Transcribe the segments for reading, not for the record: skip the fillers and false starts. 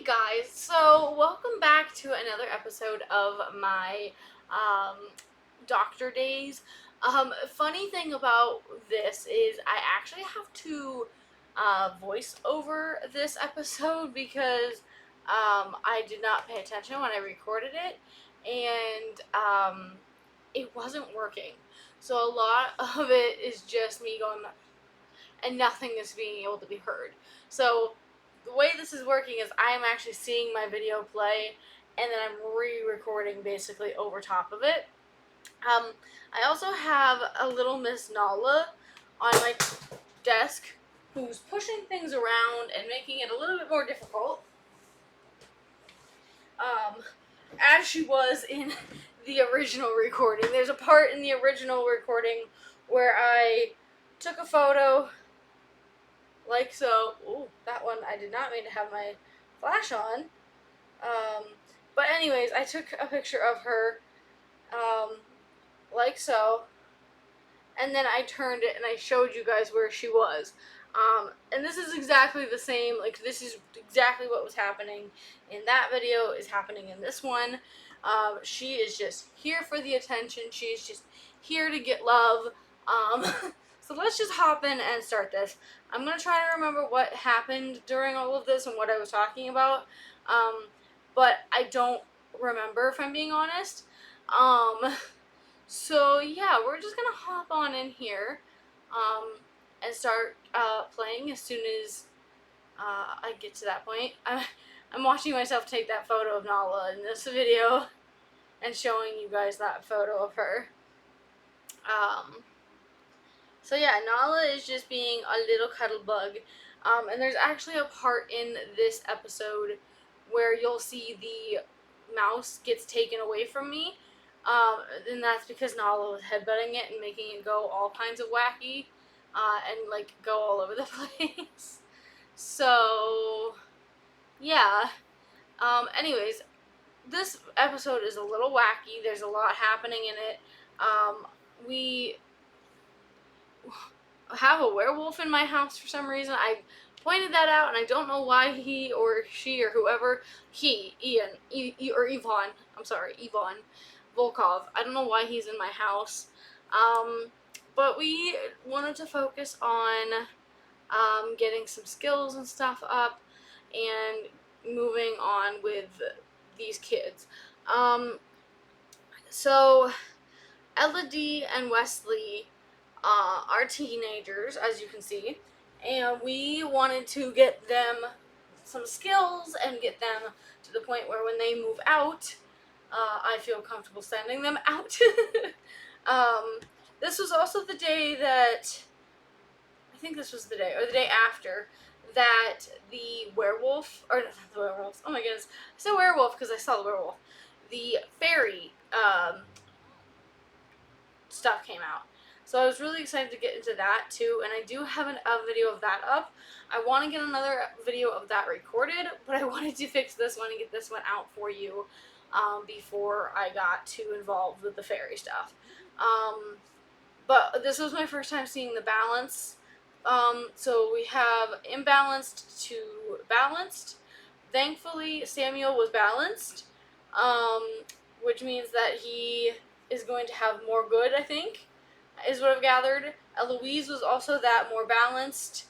guys, so welcome back to another episode of my doctor days. Funny thing about this is I actually have to voice over this episode because I did not pay attention when I recorded it, and it wasn't working. So a lot of it is just me going, and nothing is being able to be heard. So the way this is working is I am actually seeing my video play, and then I'm re-recording basically over top of it. I also have a little Miss Nala on my desk who's pushing things around and making it a little bit more difficult. As she was in the original recording. There's a part in the original recording where I took a photo like so. Ooh, that one I did not mean to have my flash on. But anyways, I took a picture of her, like so, and then I turned it and I showed you guys where she was. And this is exactly the same, like this is exactly what was happening in that video is happening in this one. She is just here for the attention. She's just here to get love. So let's just hop in and start this. I'm going to try to remember what happened during all of this and what I was talking about. But I don't remember, if I'm being honest. So yeah, we're just going to hop on in here and start playing as soon as I get to that point. I'm watching myself take that photo of Nala in this video and showing you guys that photo of her. So yeah, Nala is just being a little cuddle bug. And there's actually a part in this episode where you'll see the mouse gets taken away from me. And that's because Nala was headbutting it and making it go all kinds of wacky and like go all over the place. So yeah. Anyways, this episode is a little wacky. There's a lot happening in it. We have a werewolf in my house for some reason. I pointed that out, and I don't know why he or she or whoever, Ian, or Yvonne, I'm sorry, Yvonne Volkov, I don't know why he's in my house. But we wanted to focus on getting some skills and stuff up and moving on with these kids. So Elodie and Wesley are teenagers, as you can see, and we wanted to get them some skills and get them to the point where when they move out, I feel comfortable sending them out. This was also the day that, I think this was the day, or the day after, that the werewolf, or not the werewolves, oh my goodness, I said werewolf because I saw the werewolf, the fairy stuff came out. So I was really excited to get into that too, and I do have a video of that up. I want to get another video of that recorded, but I wanted to fix this one and get this one out for you before I got too involved with the fairy stuff. But this was my first time seeing the balance. So we have imbalanced to balanced. Thankfully, Samuel was balanced, which means that he is going to have more good, I think, is what I've gathered. Eloise was also that, more balanced.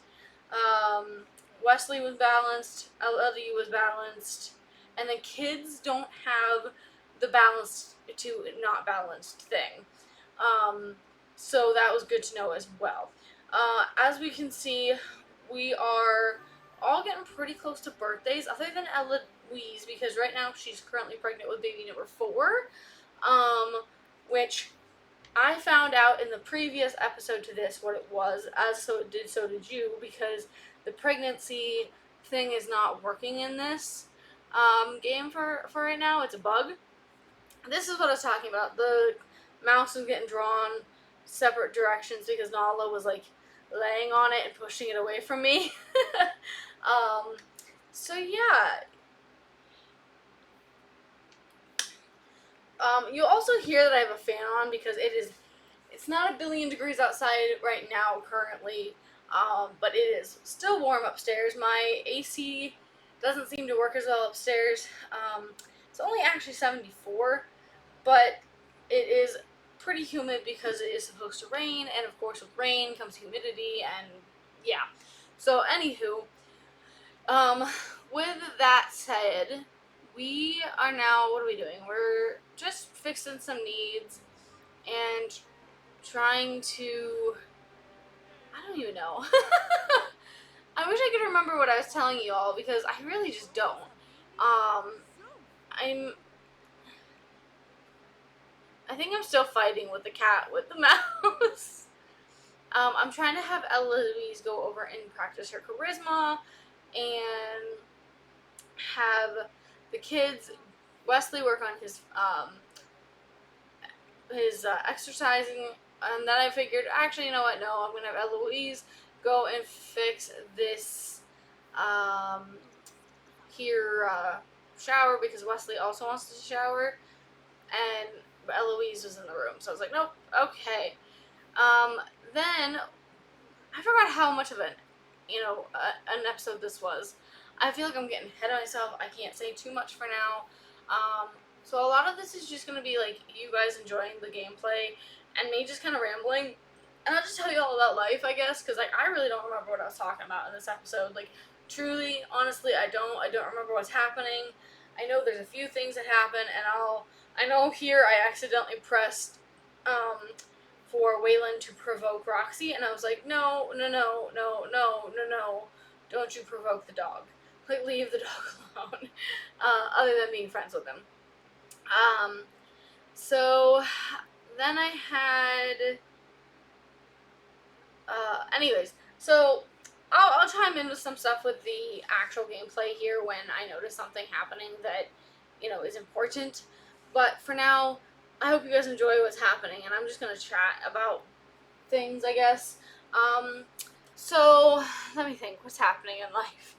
Wesley was balanced. Elodie was balanced. And the kids don't have the balanced to not balanced thing. So that was good to know as well. As we can see, we are all getting pretty close to birthdays, other than Eloise, because right now she's currently pregnant with baby number 4, which I found out in the previous episode to this what it was, so did you, because the pregnancy thing is not working in this game for right now. It's a bug. This is what I was talking about. The mouse was getting drawn separate directions because Nala was like laying on it and pushing it away from me. So yeah. You'll also hear that I have a fan on because it's not a billion degrees outside right now currently, but it is still warm upstairs. My AC Doesn't seem to work as well upstairs. It's only actually 74, but it is pretty humid because it is supposed to rain, and of course with rain comes humidity, and yeah. So anywho, um, with that said, we are now, what are we doing? We're just fixing some needs and trying to, I don't even know. I wish I could remember what I was telling you all because I really just don't. I'm I think I'm still fighting with the cat with the mouse. I'm trying to have Eloise go over and practice her charisma and have the kids, Wesley, work on his exercising. And then I figured, actually, you know what? No, I'm gonna have Eloise go and fix this here shower because Wesley also wants to shower, and Eloise was in the room, so I was like, nope, okay. Then I forgot how much of an episode this was. I feel like I'm getting ahead of myself. I can't say too much for now. So a lot of this is just gonna be like you guys enjoying the gameplay and me just kind of rambling. And I'll just tell you all about life, I guess, because like I really don't remember what I was talking about in this episode. Like, truly, honestly, I don't. I don't remember what's happening. I know there's a few things that happen, and I know here I accidentally pressed for Waylon to provoke Roxy, and I was like, no, no, no, no, no, no, no, don't you provoke the dog. Like, leave the dog alone. Other than being friends with him. So then I had, anyways, so I'll chime in with some stuff with the actual gameplay here when I notice something happening that, is important. But for now, I hope you guys enjoy what's happening, and I'm just going to chat about things, I guess. So let me think, what's happening in life?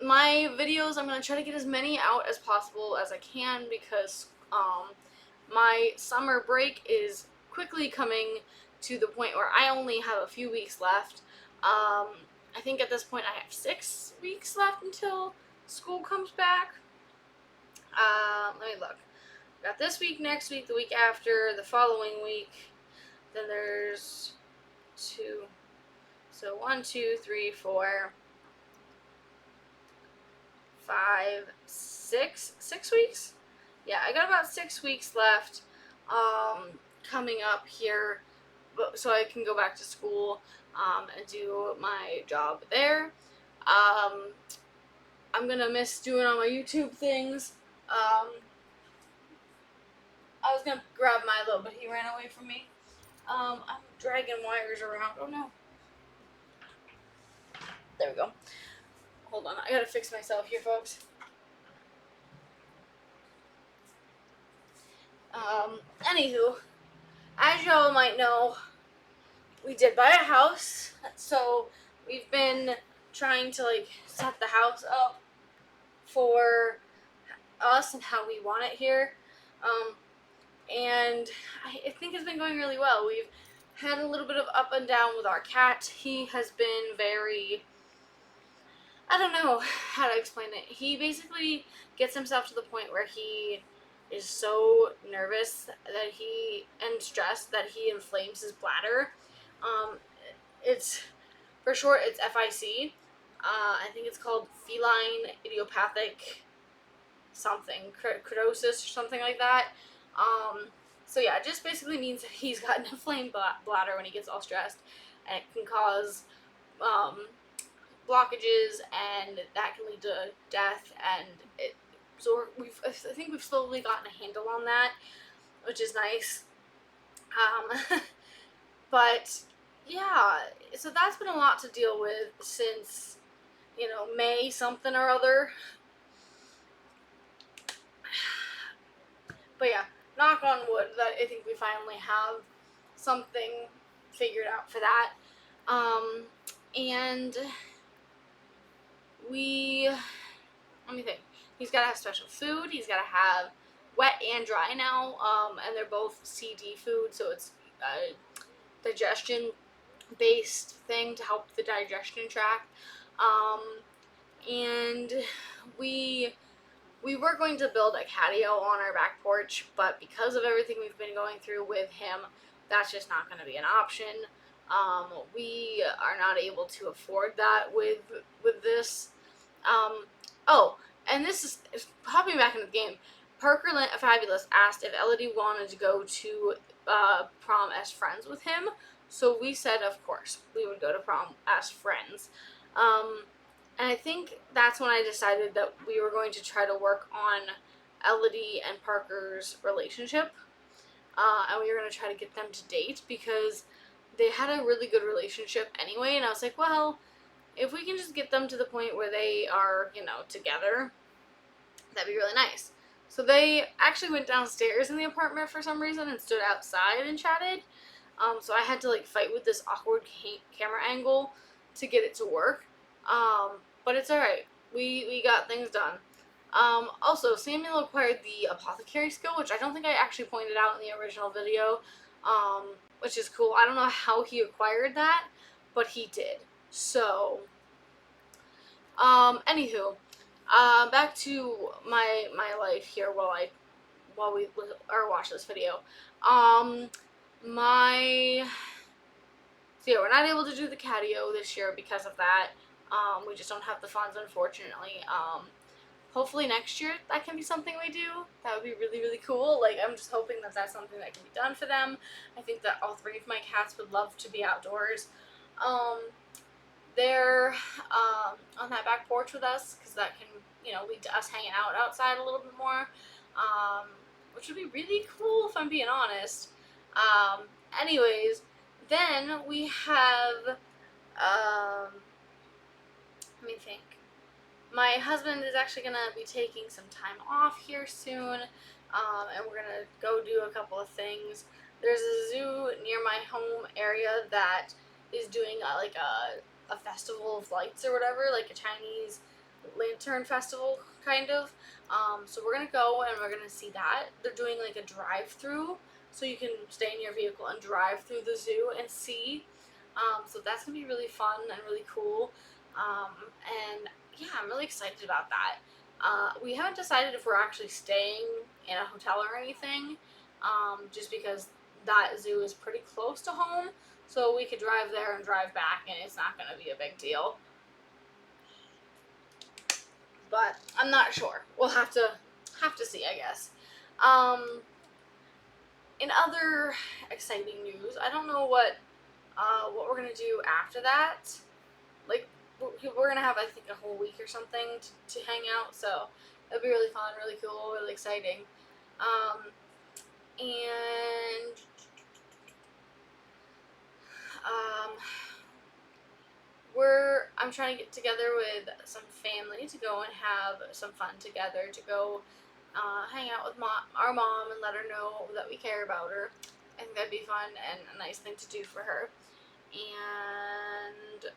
My videos, I'm going to try to get as many out as possible as I can because, my summer break is quickly coming to the point where I only have a few weeks left. I think at this point I have 6 weeks left until school comes back. Let me look. Got this week, next week, the week after, the following week. Then there's 2. So 1, 2, 3, 4, 5, 6. 6 weeks? Yeah, I got about 6 weeks left coming up here, so I can go back to school and do my job there. I'm gonna miss doing all my YouTube things. I was gonna grab Milo, but he ran away from me. I'm dragging wires around. Oh no. There we go. Hold on, I gotta fix myself here, folks. Anywho, as y'all might know, we did buy a house, so we've been trying to like set the house up for us and how we want it here. And I think it's been going really well. We've had a little bit of up and down with our cat. He has been very, I don't know how to explain it. He basically gets himself to the point where he is so nervous and stressed that he inflames his bladder. It's, for short, it's FIC. I think it's called feline idiopathic something, cridosis or something like that. So yeah, it just basically means that he's got an inflamed bladder when he gets all stressed, and it can cause blockages, and that can lead to death. And so I think we've slowly gotten a handle on that, which is nice. But yeah, so that's been a lot to deal with since May something or other. But yeah, knock on wood that I think we finally have something figured out for that. And let me think. He's got to have special food. He's got to have wet and dry now. And they're both CD food, so it's digestion based thing to help the digestion tract. Um, and we we were going to build a catio on our back porch, but because of everything we've been going through with him, that's just not going to be an option. We are not able to afford that with this. Um, oh, and this is hopping back into the game. Parker Fabulous asked if Elodie wanted to go to prom as friends with him, so we said of course we would go to prom as friends. And I think that's when I decided that we were going to try to work on Elodie and Parker's relationship, and we were going to try to get them to date because they had a really good relationship anyway. And I was like, well, if we can just get them to the point where they are, together, that'd be really nice. So they actually went downstairs in the apartment for some reason and stood outside and chatted. So I had to fight with this awkward camera angle to get it to work. But it's alright. We got things done. Also, Samuel acquired the apothecary skill, which I don't think I actually pointed out in the original video, which is cool. I don't know how he acquired that, but he did. So, anywho, back to my life here while we watch this video. My So yeah, we're not able to do the catio this year because of that. We just don't have the funds, unfortunately. Hopefully next year that can be something we do. That would be really, really cool. I'm just hoping that that's something that can be done for them. I think that all three of my cats would love to be outdoors. They're on that back porch with us because that can, lead to us hanging out outside a little bit more, which would be really cool if I'm being honest. Anyways, then we have, let me think. My husband is actually going to be taking some time off here soon, and we're going to go do a couple of things. There's a zoo near my home area that is doing a festival of lights or whatever, like a Chinese lantern festival kind of. So we're going to go and we're going to see that. They're doing a drive-through, so you can stay in your vehicle and drive through the zoo and see. So that's going to be really fun and really cool. And yeah, I'm really excited about that. We haven't decided if we're actually staying in a hotel or anything, just because that zoo is pretty close to home, so we could drive there and drive back, and it's not going to be a big deal. But I'm not sure. We'll have to see, I guess. In other exciting news, I don't know what we're gonna do after that. We're gonna have, I think, a whole week or something to hang out, so it'll be really fun, really cool, really exciting. And I'm trying to get together with some family to go and have some fun together, to go hang out with our mom and let her know that we care about her. I think that'd be fun and a nice thing to do for her. And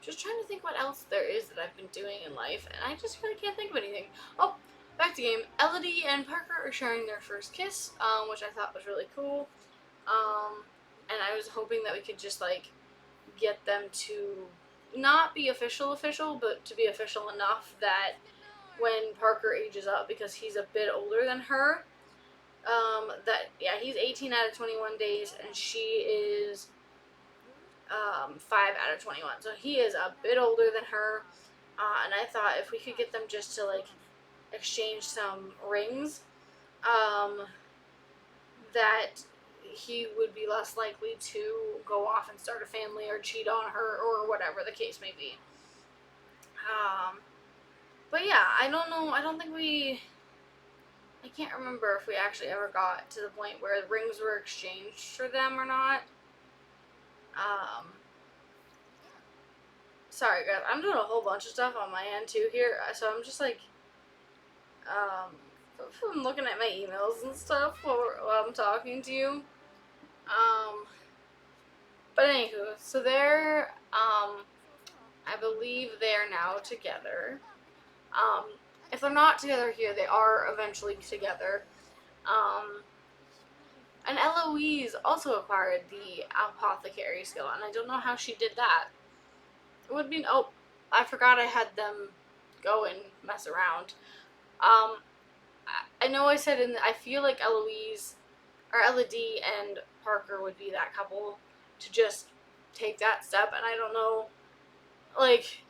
just trying to think what else there is that I've been doing in life, and I just really can't think of anything. Oh, back to game. Elodie and Parker are sharing their first kiss, which I thought was really cool. And I was hoping that we could just get them to not be official, but to be official enough that when Parker ages up, because he's a bit older than her, he's 18 out of 21 days, and she is 5 out of 21. So he is a bit older than her, and I thought if we could get them just to exchange some rings, that he would be less likely to go off and start a family or cheat on her or whatever the case may be. But yeah, I don't know. I can't remember if we actually ever got to the point where the rings were exchanged for them or not. Sorry guys, I'm doing a whole bunch of stuff on my end too here, so I'm just I'm looking at my emails and stuff while I'm talking to you. But anywho, so they're, I believe they're now together. If they're not together here, they are eventually together. And Eloise also acquired the apothecary skill, and I don't know how she did that. It would be, oh, I forgot I had them go and mess around. I know I said I feel like Eloise, or Elodie and Parker would be that couple to just take that step, and I don't know, like,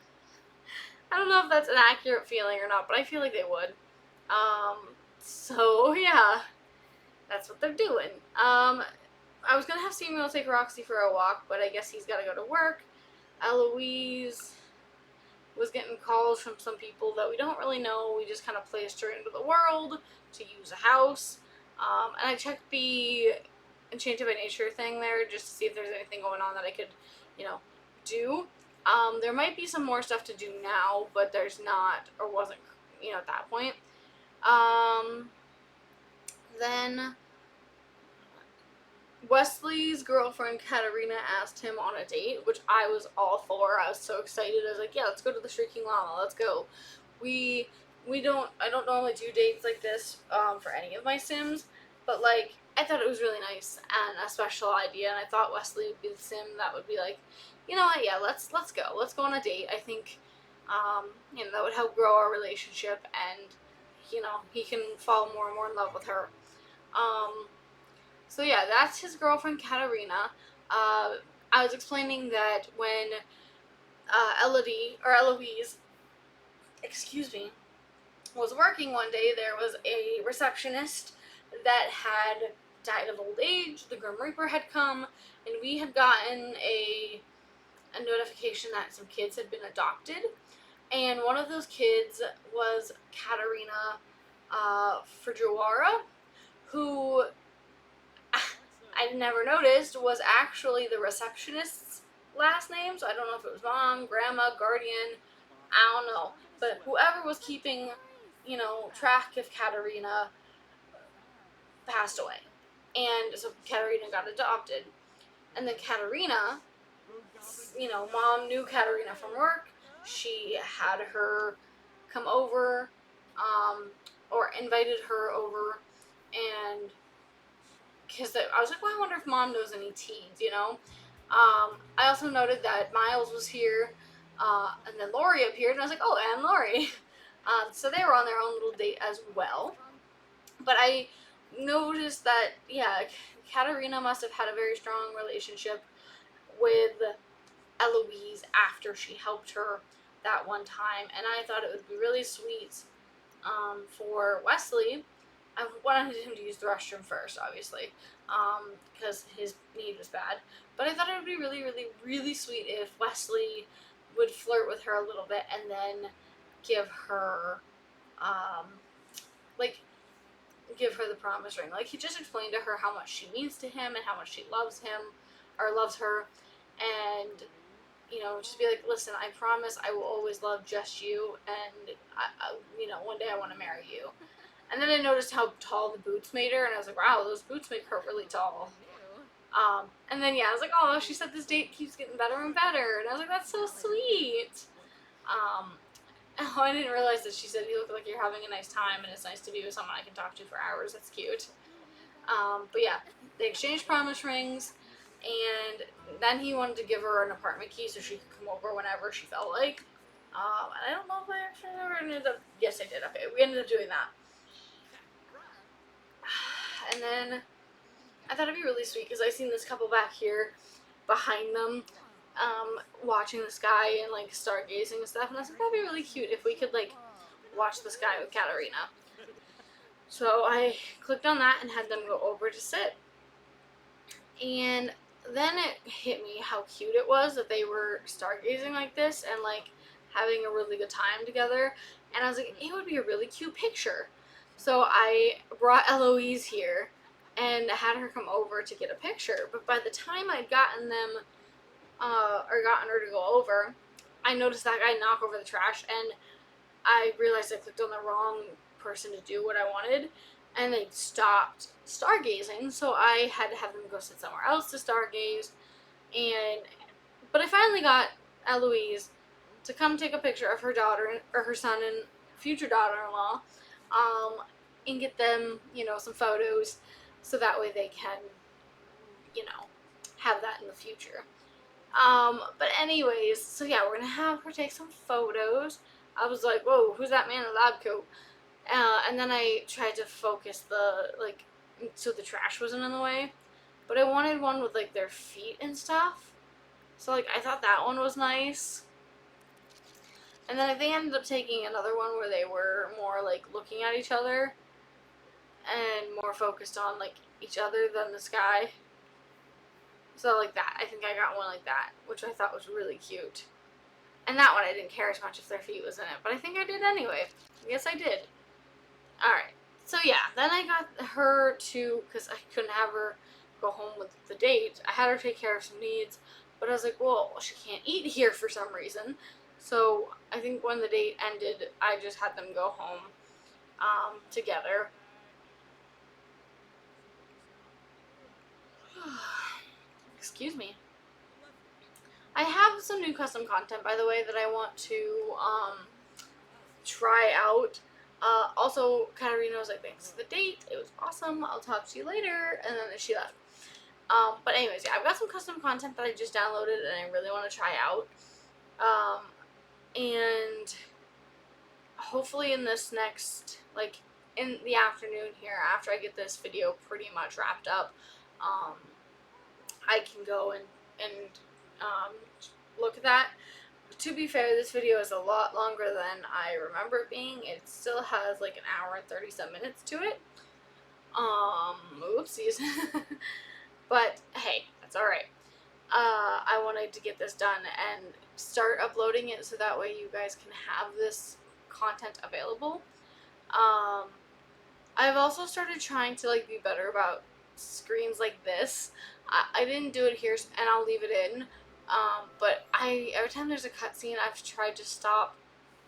I don't know if that's an accurate feeling or not, but I feel like they would. So yeah, that's what they're doing. I was gonna have Samuel take Roxy for a walk, but I guess he's gotta go to work. Eloise was getting calls from some people that we don't really know. We just kind of placed her into the world to use a house. And I checked the Enchanted by Nature thing there just to see if there's anything going on that I could, do. There might be some more stuff to do now, but there's not, or wasn't, at that point. Then Wesley's girlfriend Katerina asked him on a date, which I was all for. I was so excited. I was like, yeah, let's go to the Shrieking Llama. Let's go. I don't normally do dates like this for any of my Sims, but like I thought it was really nice and a special idea, and I thought Wesley would be the Sim that would be like, you know what, yeah, let's go. Let's go on a date. I think that would help grow our relationship, and he can fall more and more in love with her. So yeah, that's his girlfriend Katerina. I was explaining that when Elodie or Eloise, excuse me, was working one day, there was a receptionist that had died of old age. The Grim Reaper had come, and we had gotten a notification that some kids had been adopted, and one of those kids was Katerina Fujiwara, who I never noticed was actually the receptionist's last name. So I don't know if it was mom, grandma, guardian, I don't know. But whoever was keeping, track of Katerina passed away. And so Katerina got adopted. And then Katerina, mom knew Katerina from work. She had her come over, or invited her over, and because I was like, well, I wonder if mom knows any teens, I also noted that Miles was here, and then Lori appeared, and I was like, oh, and Lori. So they were on their own little date as well. But I noticed that, yeah, Katerina must have had a very strong relationship with Eloise after she helped her that one time, and I thought it would be really sweet for Wesley. I wanted him to use the restroom first, obviously, because his need was bad. But I thought it would be really, really, really sweet if Wesley would flirt with her a little bit and then give her, give her the promise ring. Like, he just explained to her how much she means to him and how much she loves him, or loves her, and just be like, listen, I promise I will always love just you, and one day I want to marry you. And then I noticed how tall the boots made her, and I was like, wow, those boots make her really tall. And then, yeah, I was like, oh, she said this date keeps getting better and better. And I was like, that's so sweet. I didn't realize that she said, you look like you're having a nice time, and it's nice to be with someone I can talk to for hours. That's cute. But yeah, they exchanged promise rings, and then he wanted to give her an apartment key so she could come over whenever she felt like. And I don't know if I actually ever ended up, yes, I did. Okay, we ended up doing that. And then I thought it'd be really sweet because I seen this couple back here behind them, watching the sky and like stargazing and stuff, and I was like, that'd be really cute if we could like watch the sky with Katerina. So I clicked on that and had them go over to sit, and then it hit me how cute it was that they were stargazing like this and like having a really good time together, and I was like, it would be a really cute picture. So I brought Eloise here and had her come over to get a picture. But by the time I'd gotten them, or gotten her to go over, I noticed that guy knock over the trash, and I realized I clicked on the wrong person to do what I wanted, and they stopped stargazing, so I had to have them go sit somewhere else to stargaze. But I finally got Eloise to come take a picture of her daughter, or her son and future daughter-in-law, and get them, some photos. so that way they can, have that in the future. But anyways, so yeah, we're gonna have her take some photos. I was like, whoa, who's that man in the lab coat? And then I tried to focus so the trash wasn't in the way. But I wanted one with, their feet and stuff. So, I thought that one was nice. And then I think I ended up taking another one where they were more, looking at each other. And more focused on, each other than the sky. So, that. I think I got one like that, which I thought was really cute. And that one I didn't care as much if their feet was in it. But I think I did anyway. Yes, I did. Alright. So, yeah. Then I got her to, because I couldn't have her go home with the date. I had her take care of some needs. But I was like, well, she can't eat here for some reason. So, I think when the date ended, I just had them go home together. Excuse me. I have some new custom content, by the way, that I want to try out. Also, Katarina was like, thanks for the date. It was awesome. I'll talk to you later. And then she left. But anyways, yeah, I've got some custom content that I just downloaded and I really want to try out. And hopefully in this next, in the afternoon here, after I get this video pretty much wrapped up, I can go and look at that. To be fair, this video is a lot longer than I remember it being. It still has an hour and 30-some minutes to it. Oopsies. But hey, that's alright. I wanted to get this done and start uploading it so that way you guys can have this content available. I've also started trying to be better about screens like this. I didn't do it here, and I'll leave it in. But every time there's a cutscene, I've tried to stop.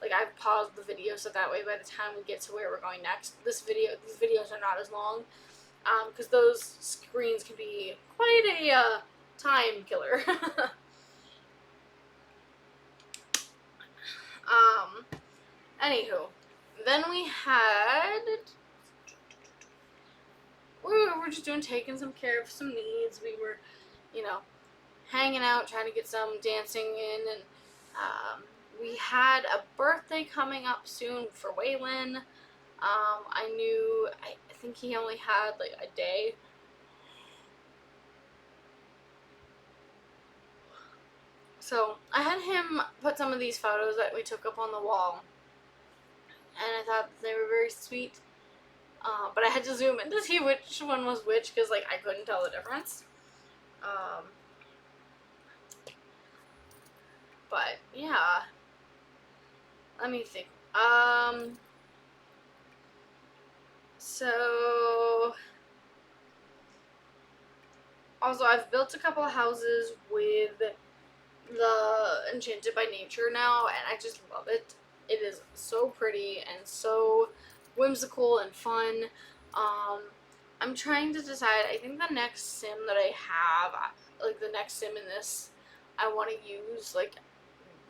I've paused the video so that way by the time we get to where we're going next, these videos are not as long. Because those screens can be quite a time killer. Anywho, then we were just taking some care of some needs. We were, hanging out, trying to get some dancing in, and we had a birthday coming up soon for Waylon. I think he only had a day. So I had him put some of these photos that we took up on the wall, and I thought they were very sweet. But I had to zoom in to see which one was which because I couldn't tell the difference. But yeah, let me think. So also I've built a couple of houses with the Enchanted by Nature now, and I just love it. It is so pretty and so whimsical and fun. I'm trying to decide. I think the next sim that I have, the next sim in this, I want to use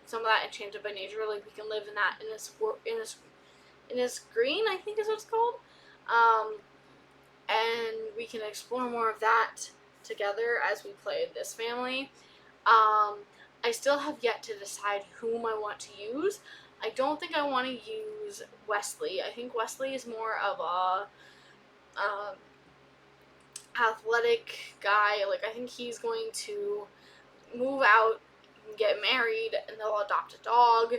some of that Enchanted by Nature. We can live in that in a screen, I think is what it's called. And we can explore more of that together as we play this family. I still have yet to decide whom I want to use. I don't think I want to use Wesley. I think Wesley is more of a athletic guy. I think he's going to move out, get married, and they'll adopt a dog.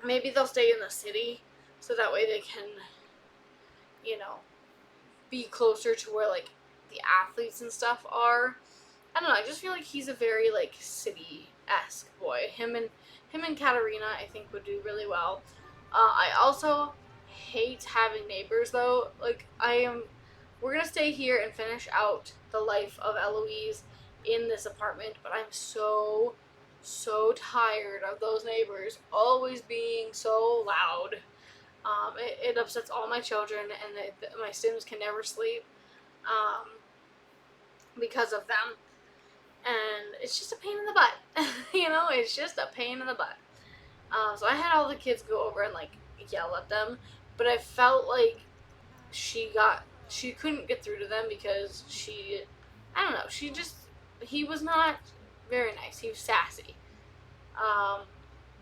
Maybe they'll stay in the city so that way they can, be closer to where the athletes and stuff are. I don't know. I just feel like he's a very city-esque boy. Him and Katarina, I think, would do really well. I also hate having neighbors though. We're gonna stay here and finish out the life of Eloise in this apartment, but I'm so tired of those neighbors always being so loud. It upsets all my children, and my Sims can never sleep because of them. And it's just a pain in the butt. It's just a pain in the butt. So I had all the kids go over and yell at them, but I felt like she got she couldn't get through to them because I don't know, he was not very nice. He was sassy. Um,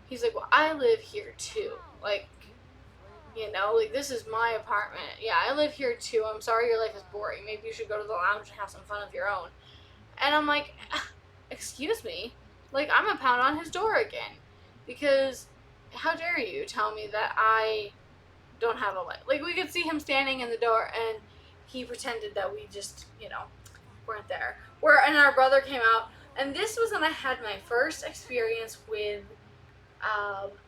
he's like, well, I live here too. Like, like, this is my apartment. Yeah, I live here too. I'm sorry your life is boring. Maybe you should go to the lounge and have some fun of your own. And I'm like, excuse me? Like, I'm gonna pound on his door again. Because how dare you tell me that I don't have a life? Like, we could see him standing in the door and he pretended that we just, weren't there. And our brother came out, and this was when I had my first experience with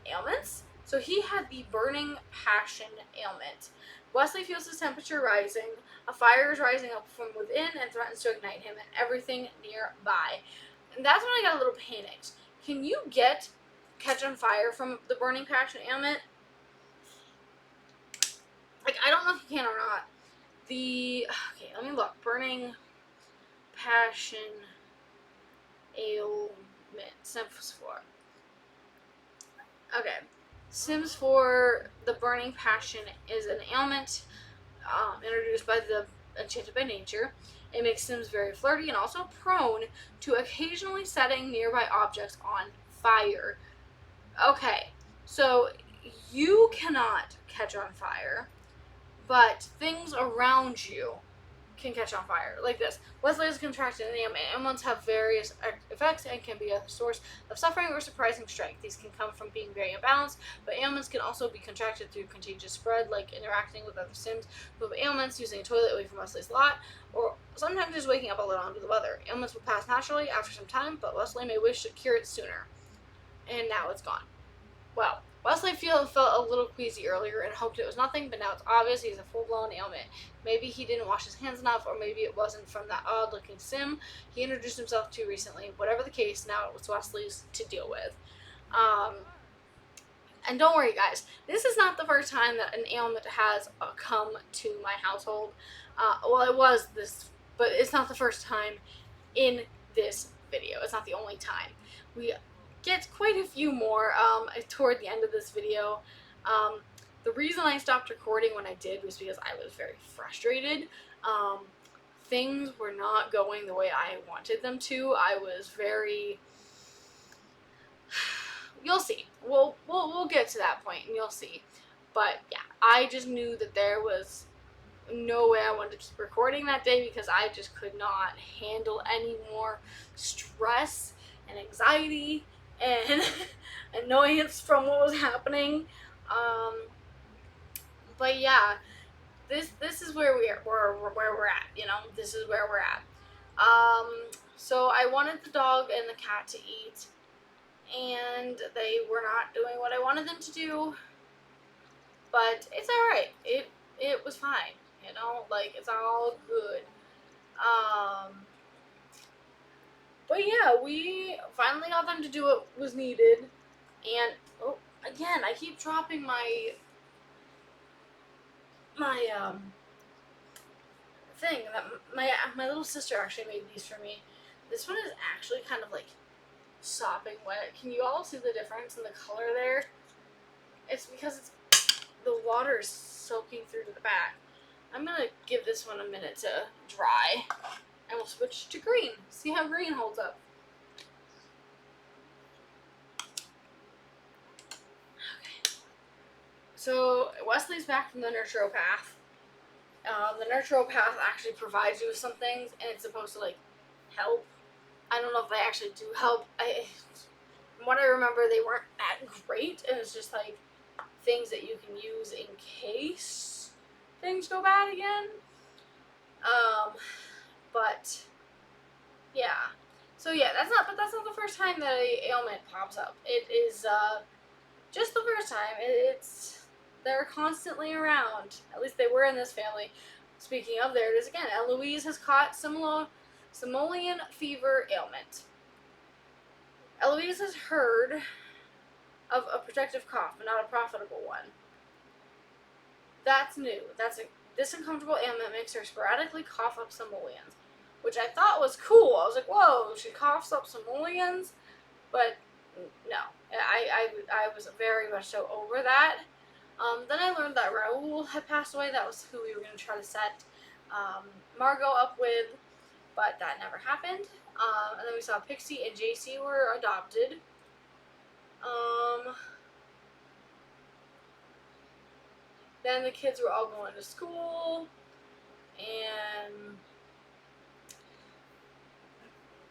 ailments. So he had the burning passion ailment. Wesley feels his temperature rising. A fire is rising up from within and threatens to ignite him and everything nearby. And that's when I got a little panicked. Can you catch on fire from the burning passion ailment? Like, I don't know if you can or not. Okay, let me look. Burning passion ailment. Sims 4. Okay. Sims 4, the burning passion is an ailment introduced by the Enchanted by Nature. It makes Sims very flirty and also prone to occasionally setting nearby objects on fire. Okay, so you cannot catch on fire, but things around you can catch on fire, like this. Wesley is contracted an ailment. Ailments have various effects and can be a source of suffering or surprising strength. These can come from being very imbalanced, but ailments can also be contracted through contagious spread, like interacting with other Sims who have ailments, using a toilet away from Wesley's lot, or sometimes just waking up a little under the weather. Ailments will pass naturally after some time, but Wesley may wish to cure it sooner. And now it's gone. Well, Wesley felt a little queasy earlier and hoped it was nothing, but now it's obvious he's a full-blown ailment. Maybe he didn't wash his hands enough, or maybe it wasn't from that odd-looking Sim he introduced himself to recently. Whatever the case, now it was Wesley's to deal with. And don't worry, guys. This is not the first time that an ailment has come to my household. Well, it was this, but it's not the first time in this video. It's not the only time. We get quite a few more toward the end of this video. The reason I stopped recording when I did was because I was very frustrated. Things were not going the way I wanted them to. I was very... You'll see. We'll get to that point and you'll see. But yeah, I just knew that there was no way I wanted to keep recording that day because I just could not handle any more stress and anxiety and annoyance from what was happening. But yeah, this is where we're at. This is where we're at. So I wanted the dog and the cat to eat, and they were not doing what I wanted them to do. But it's all right. It was fine. Like, it's all good. But yeah, we finally got them to do what was needed. And, again, I keep dropping my thing. That my little sister actually made these for me. This one is actually kind of, like, sopping wet. Can you all see the difference in the color there? It's because the water is soaking through to the back. I'm going to give this one a minute to dry. And we'll switch to green. See how green holds up. Okay. So Wesley's back from the nurturopath. The nurturopath actually provides you with some things, and it's supposed to, like, help. I don't know if they actually do help. From what I remember, they weren't that great, and it's just, like, things that you can use in case things go bad again. But yeah. So yeah, that's not the first time that a ailment pops up. It is just the first time. They're constantly around. At least they were in this family. Speaking of, there it is again. Eloise has caught Simoleon fever ailment. Eloise has heard of a protective cough, but not a profitable one. That's new. This uncomfortable ailment makes her sporadically cough up simoleons, which I thought was cool. I was like, whoa, she coughs up simoleons? But no, I was very much so over that. Then I learned that Raoul had passed away. That was who we were going to try to set Margot up with, but that never happened. And then we saw Pixie and JC were adopted. Then the kids were all going to school, and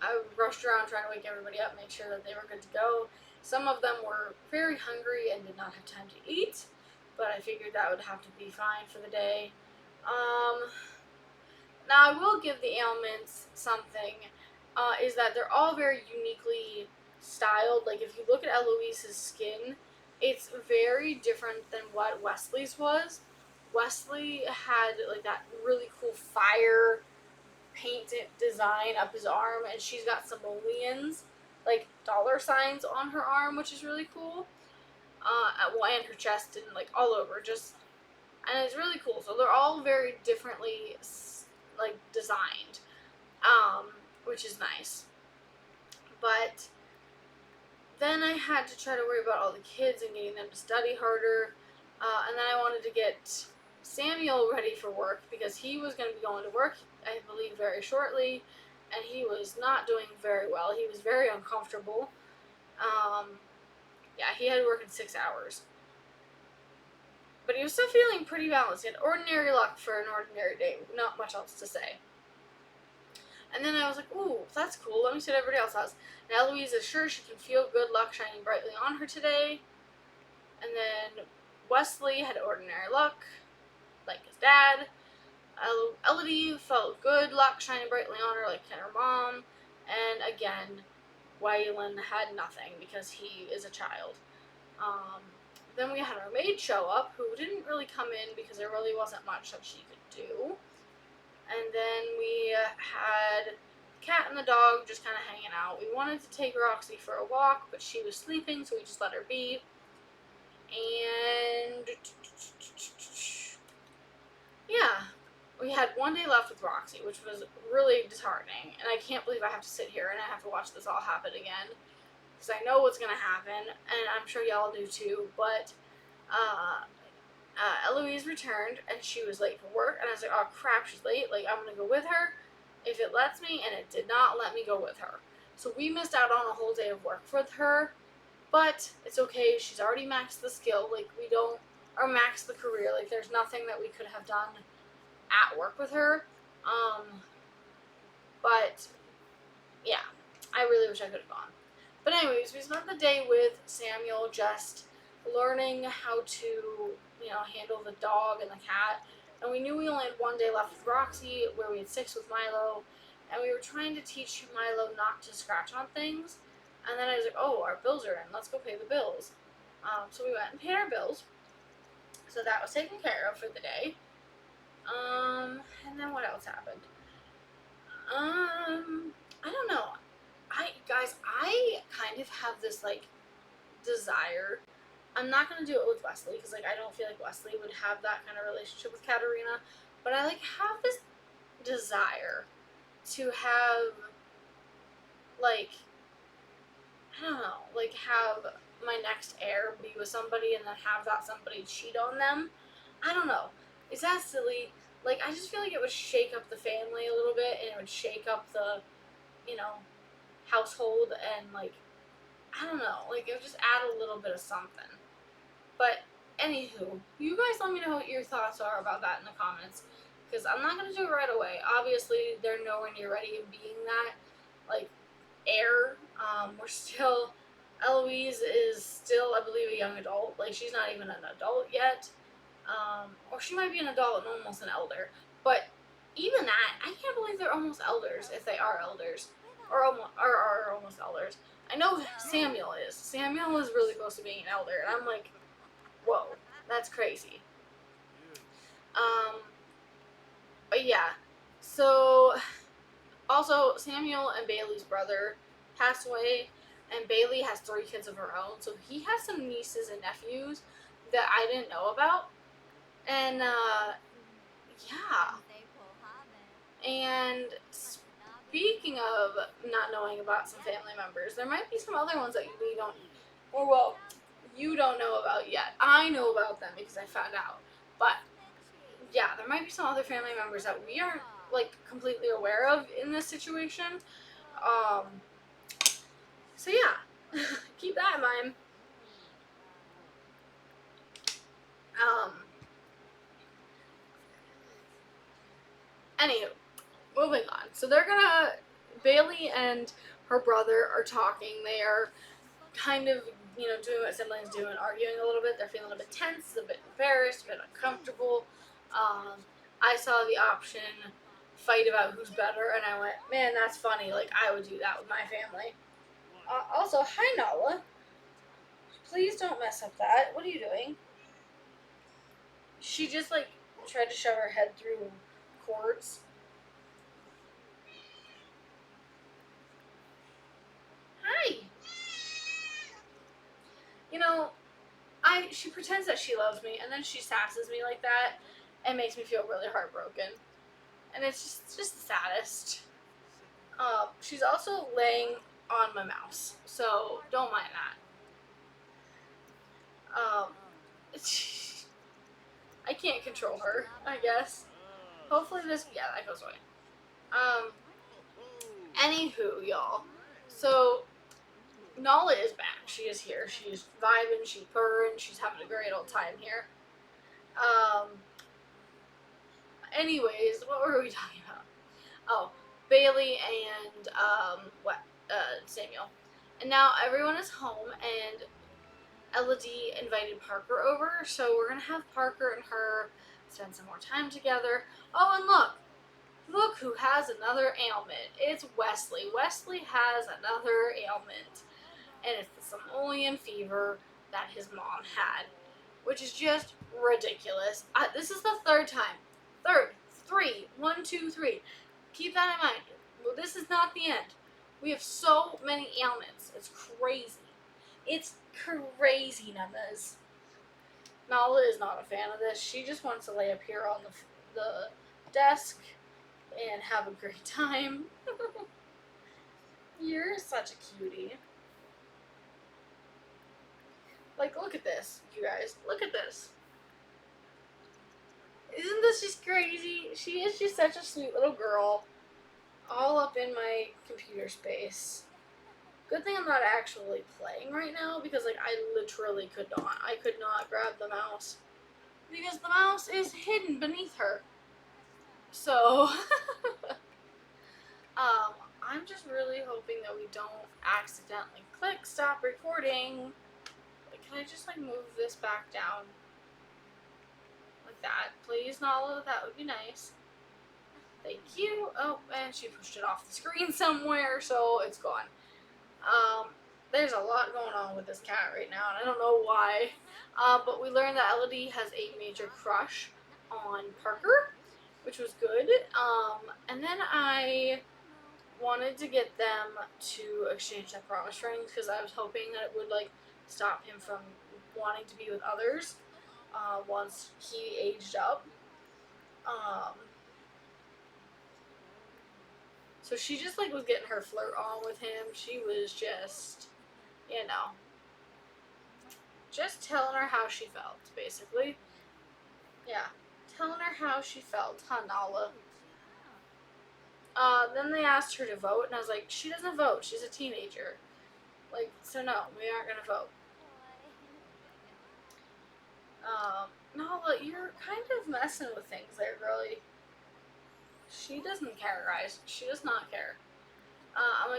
I rushed around trying to wake everybody up, make sure that they were good to go. Some of them were very hungry and did not have time to eat, but I figured that would have to be fine for the day. Now I will give the ailments something, is that they're all very uniquely styled. Like if you look at Eloise's skin, it's very different than what Wesley's was. Wesley had like that really cool fire painted design up his arm, and she's got simoleons, like dollar signs on her arm, which is really cool. And her chest and like all over, and it's really cool. So they're all very differently like designed, which is nice. But then I had to try to worry about all the kids and getting them to study harder, and then I wanted to get Samuel ready for work because he was going to be going to work, I believe, very shortly, and he was not doing very well. He was very uncomfortable. Yeah, he had to work in 6 hours. But he was still feeling pretty balanced. He had ordinary luck for an ordinary day. Not much else to say. And then I was like, ooh, that's cool. Let me see what everybody else has. And Eloise is sure she can feel good luck shining brightly on her today. And then Wesley had ordinary luck, like his dad. Elodie felt good luck shining brightly on her, like her mom. And again, Waylon had nothing because he is a child. Then we had our maid show up, who didn't really come in because there really wasn't much that she could do. And then we had the cat and the dog just kind of hanging out. We wanted to take Roxy for a walk, but she was sleeping, so we just let her be. And yeah, we had one day left with Roxy, which was really disheartening. And I can't believe I have to sit here and I have to watch this all happen again, because I know what's going to happen, and I'm sure y'all do too. But Eloise returned, and she was late for work, and I was like, oh crap, she's late, like, I'm gonna go with her if it lets me, and it did not let me go with her. So we missed out on a whole day of work with her, but it's okay, she's already maxed the skill, like, or maxed the career, like, there's nothing that we could have done at work with her, but, yeah, I really wish I could have gone. But anyways, we spent the day with Samuel just learning how to, handle the dog and the cat. And we knew we only had one day left with Roxy, where we had 6 with Milo. And we were trying to teach Milo not to scratch on things. And then I was like, oh, our bills are in. Let's go pay the bills. So we went and paid our bills. So that was taken care of for the day. And then what else happened? I don't know. I kind of have this, like, desire. I'm not going to do it with Wesley, because, like, I don't feel like Wesley would have that kind of relationship with Katerina, but I, like, have this desire to have, like, I don't know, like, have my next heir be with somebody and then have that somebody cheat on them. I don't know. Is that silly? Like, I just feel like it would shake up the family a little bit, and it would shake up the, household, and, like, I don't know, like, it would just add a little bit of something. But, anywho, you guys let me know what your thoughts are about that in the comments, because I'm not going to do it right away. Obviously, they're nowhere near ready in being that, like, heir. Eloise is still, I believe, a young adult. Like, she's not even an adult yet. Or she might be an adult and almost an elder. But even that, I can't believe they're almost elders, if they are elders. Or are almost elders. I know Samuel is. Samuel is really close to being an elder, and I'm like, whoa, that's crazy. But yeah, so, also, Samuel and Bailey's brother passed away, and Bailey has 3 kids of her own, so he has some nieces and nephews that I didn't know about, and, yeah. And speaking of not knowing about some family members, there might be some other ones that you don't know about yet. I know about them because I found out. But yeah, there might be some other family members that we aren't like completely aware of in this situation. Um, so yeah, keep that in mind. Um, anywho, moving on. So Bailey and her brother are talking. They are kind of, doing what siblings do and arguing a little bit. They're feeling a bit tense, a bit embarrassed, a bit uncomfortable. I saw the option fight about who's better, and I went, man, that's funny. Like, I would do that with my family. Also, hi, Nala. Please don't mess up that. What are you doing? She just, like, tried to shove her head through cords. Hi. You know, she pretends that she loves me, and then she sasses me like that, and makes me feel really heartbroken. And it's just the saddest. She's also laying on my mouse, so don't mind that. I can't control her, I guess. Hopefully that goes away. Anywho, y'all. So, Nala is back. She is here. She's vibing, she's purring, she's having a great old time here. Um, Anyways, what were we talking about? Oh, Bailey and Samuel. And now everyone is home, and Elodie invited Parker over, so we're gonna have Parker and her spend some more time together. Oh, and look who has another ailment. It's Wesley. Wesley has another ailment, and it's the simoleon fever that his mom had, which is just ridiculous. This is the third time. Third. Three. 1, 2, 3. Keep that in mind. Well, this is not the end. We have so many ailments. It's crazy. It's crazy, Nemes. Nala is not a fan of this. She just wants to lay up here on the desk and have a great time. You're such a cutie. Like, look at this, you guys. Look at this. Isn't this just crazy? She is just such a sweet little girl. All up in my computer space. Good thing I'm not actually playing right now, because, like, I literally could not. I could not grab the mouse. Because the mouse is hidden beneath her. So, I'm just really hoping that we don't accidentally click stop recording. Like, can I just, like, move this back down? Like that. Please, Nala, that would be nice. Thank you. Oh, and she pushed it off the screen somewhere, so it's gone. There's a lot going on with this cat right now, and I don't know why. But we learned that Elodie has a major crush on Parker, which was good. And then I wanted to get them to exchange their promise rings, because I was hoping that it would, like, stop him from wanting to be with others once he aged up. So she just, like, was getting her flirt on with him. She was just, just telling her how she felt, basically. Yeah, telling her how she felt, huh, Nala? Then they asked her to vote, and I was like, she doesn't vote. She's a teenager. Like, so no, we aren't gonna vote. Nala, you're kind of messing with things there, girlie. She doesn't care, guys. She does not care.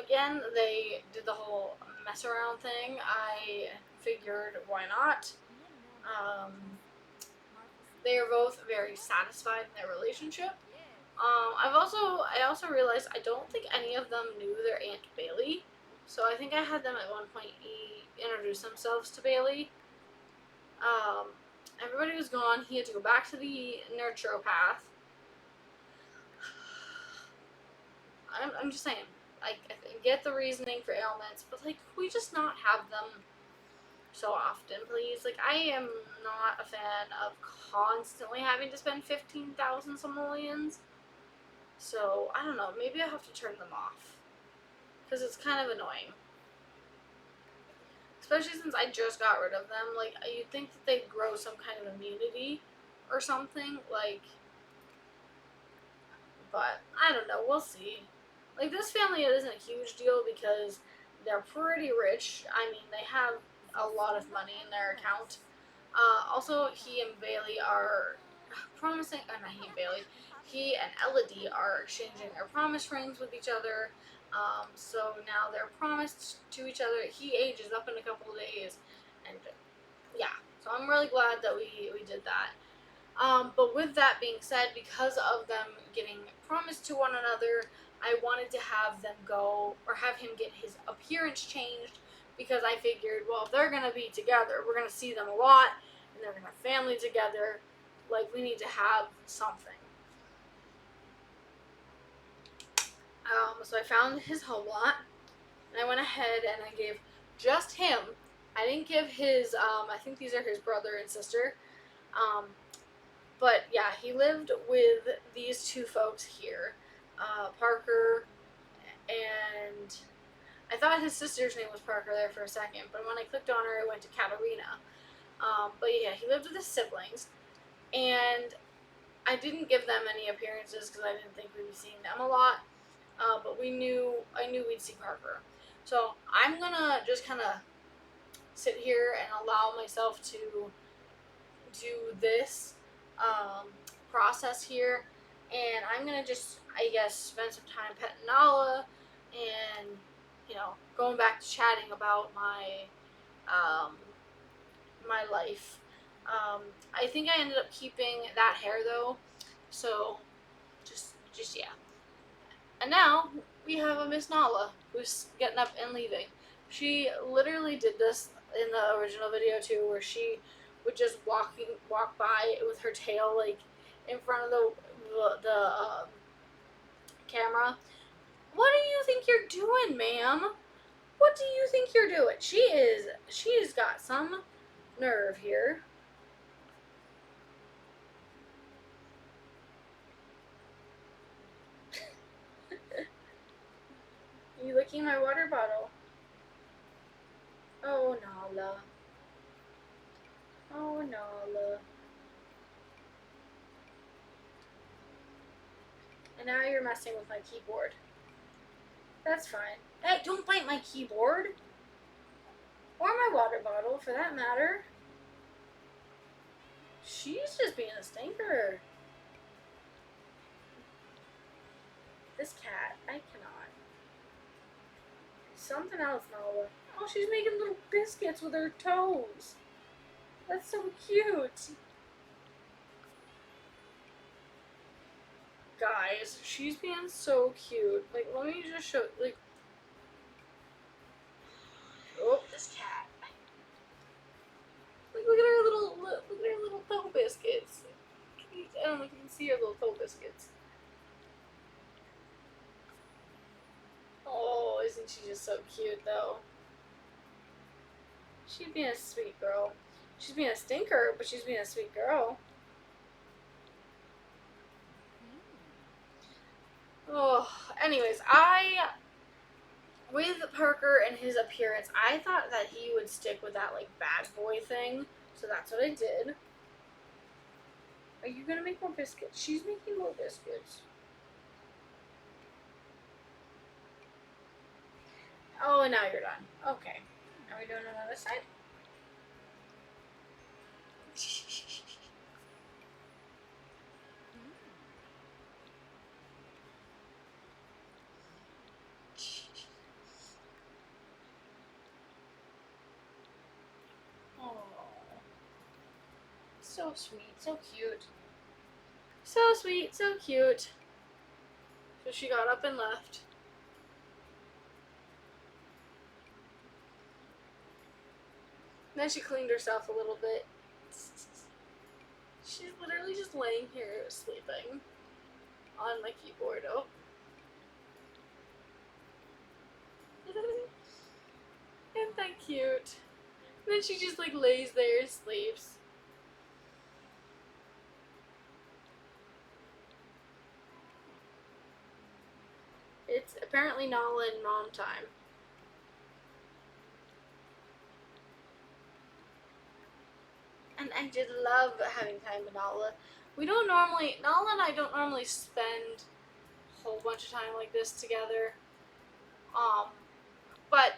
Again, they did the whole mess around thing. I figured, why not? They are both very satisfied in their relationship. I also realized I don't think any of them knew their Aunt Bailey. So I think I had them at one point introduce themselves to Bailey. Everybody was gone. He had to go back to the naturopath. I'm just saying, like, I get the reasoning for ailments, but, like, we just not have them so often, please. Like, I am not a fan of constantly having to spend 15,000 simoleons. So, I don't know, maybe I have to turn them off. Because it's kind of annoying. Especially since I just got rid of them. Like, you'd think that they'd grow some kind of immunity or something. Like, But I don't know. We'll see. Like, this family isn't a huge deal because they're pretty rich. I mean, they have a lot of money in their account. Also, he and Bailey are promising. Not he and Bailey. He and Elodie are exchanging their promise rings with each other. So now they're promised to each other. He ages up in a couple of days, and yeah. So I'm really glad that we did that. But with that being said, because of them getting promised to one another, I wanted to have them go, or have him get his appearance changed, because I figured, well, if they're going to be together, we're going to see them a lot, and they're going to have family together, like, we need to have something. So I found his home lot, and I went ahead and I gave just him, I didn't give his, I think these are his brother and sister, but yeah, he lived with these two folks here, Parker, and I thought his sister's name was Parker there for a second, but when I clicked on her, it went to Katarina. But yeah, he lived with his siblings, and I didn't give them any appearances because I didn't think we'd be seeing them a lot. But I knew we'd see Parker, so I'm gonna just kind of sit here and allow myself to do this process here, and I'm gonna just, I guess, spend some time petting Nala, and going back to chatting about my life. I think I ended up keeping that hair though, so just yeah. And now we have a Miss Nala who's getting up and leaving. She literally did this in the original video too, where she would just walk by with her tail like in front of the camera. What do you think you're doing, ma'am? What do you think you're doing? She's got some nerve here. You licking my water bottle? Oh, Nala. Oh, Nala. And now you're messing with my keyboard. That's fine. Hey, don't bite my keyboard. Or my water bottle, for that matter. She's just being a stinker. This cat, I cannot. Something else, Nala. Oh, she's making little biscuits with her toes. That's so cute. Guys, she's being so cute. Like, let me just show, like, oh, this cat. Like, look at her little toe biscuits. I don't know if you can see her little toe biscuits. Oh, isn't she just so cute, though? She's being a sweet girl. She's being a stinker, but she's being a sweet girl. Oh, anyways, with Parker and his appearance, I thought that he would stick with that, like, bad boy thing, so that's what I did. Are you gonna make more biscuits? She's making more biscuits. Oh, and now you're done. Okay. Are we doing another side? Oh, so sweet, so cute. So sweet, so cute. So she got up and left. Then she cleaned herself a little bit. She's literally just laying here sleeping on my keyboard. Oh. Isn't that cute? And then she just like lays there and sleeps. It's apparently Nala and mom time. And I did love having time with Nala. Nala and I don't normally spend whole bunch of time like this together. But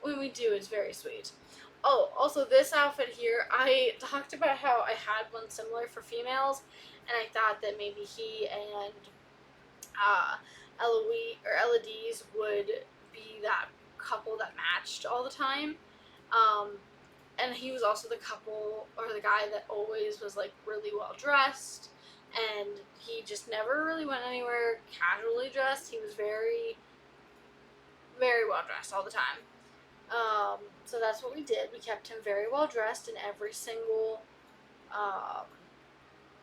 when we do, it's very sweet. Oh, also this outfit here, I talked about how I had one similar for females, and I thought that maybe he and Eloise would be that couple that matched all the time. Um, and he was also the couple or the guy that always was like really well dressed, and he just never really went anywhere casually dressed. He was very, very well dressed all the time. So that's what we did. We kept him very well dressed in um,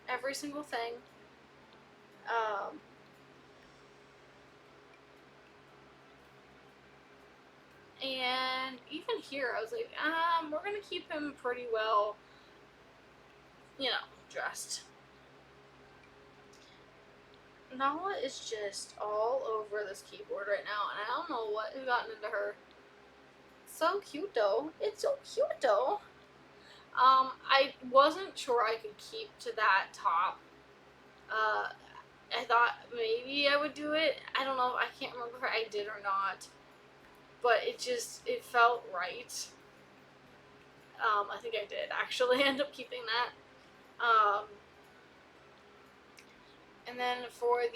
every single thing. Um, and even here, I was like, we're gonna keep him pretty well, dressed. Nala is just all over this keyboard right now, and I don't know what has gotten into her. So cute though. It's so cute though. I wasn't sure I could keep to that top. I thought maybe I would do it. I don't know. I can't remember if I did or not. But it felt right. I think I did actually end up keeping that. And then I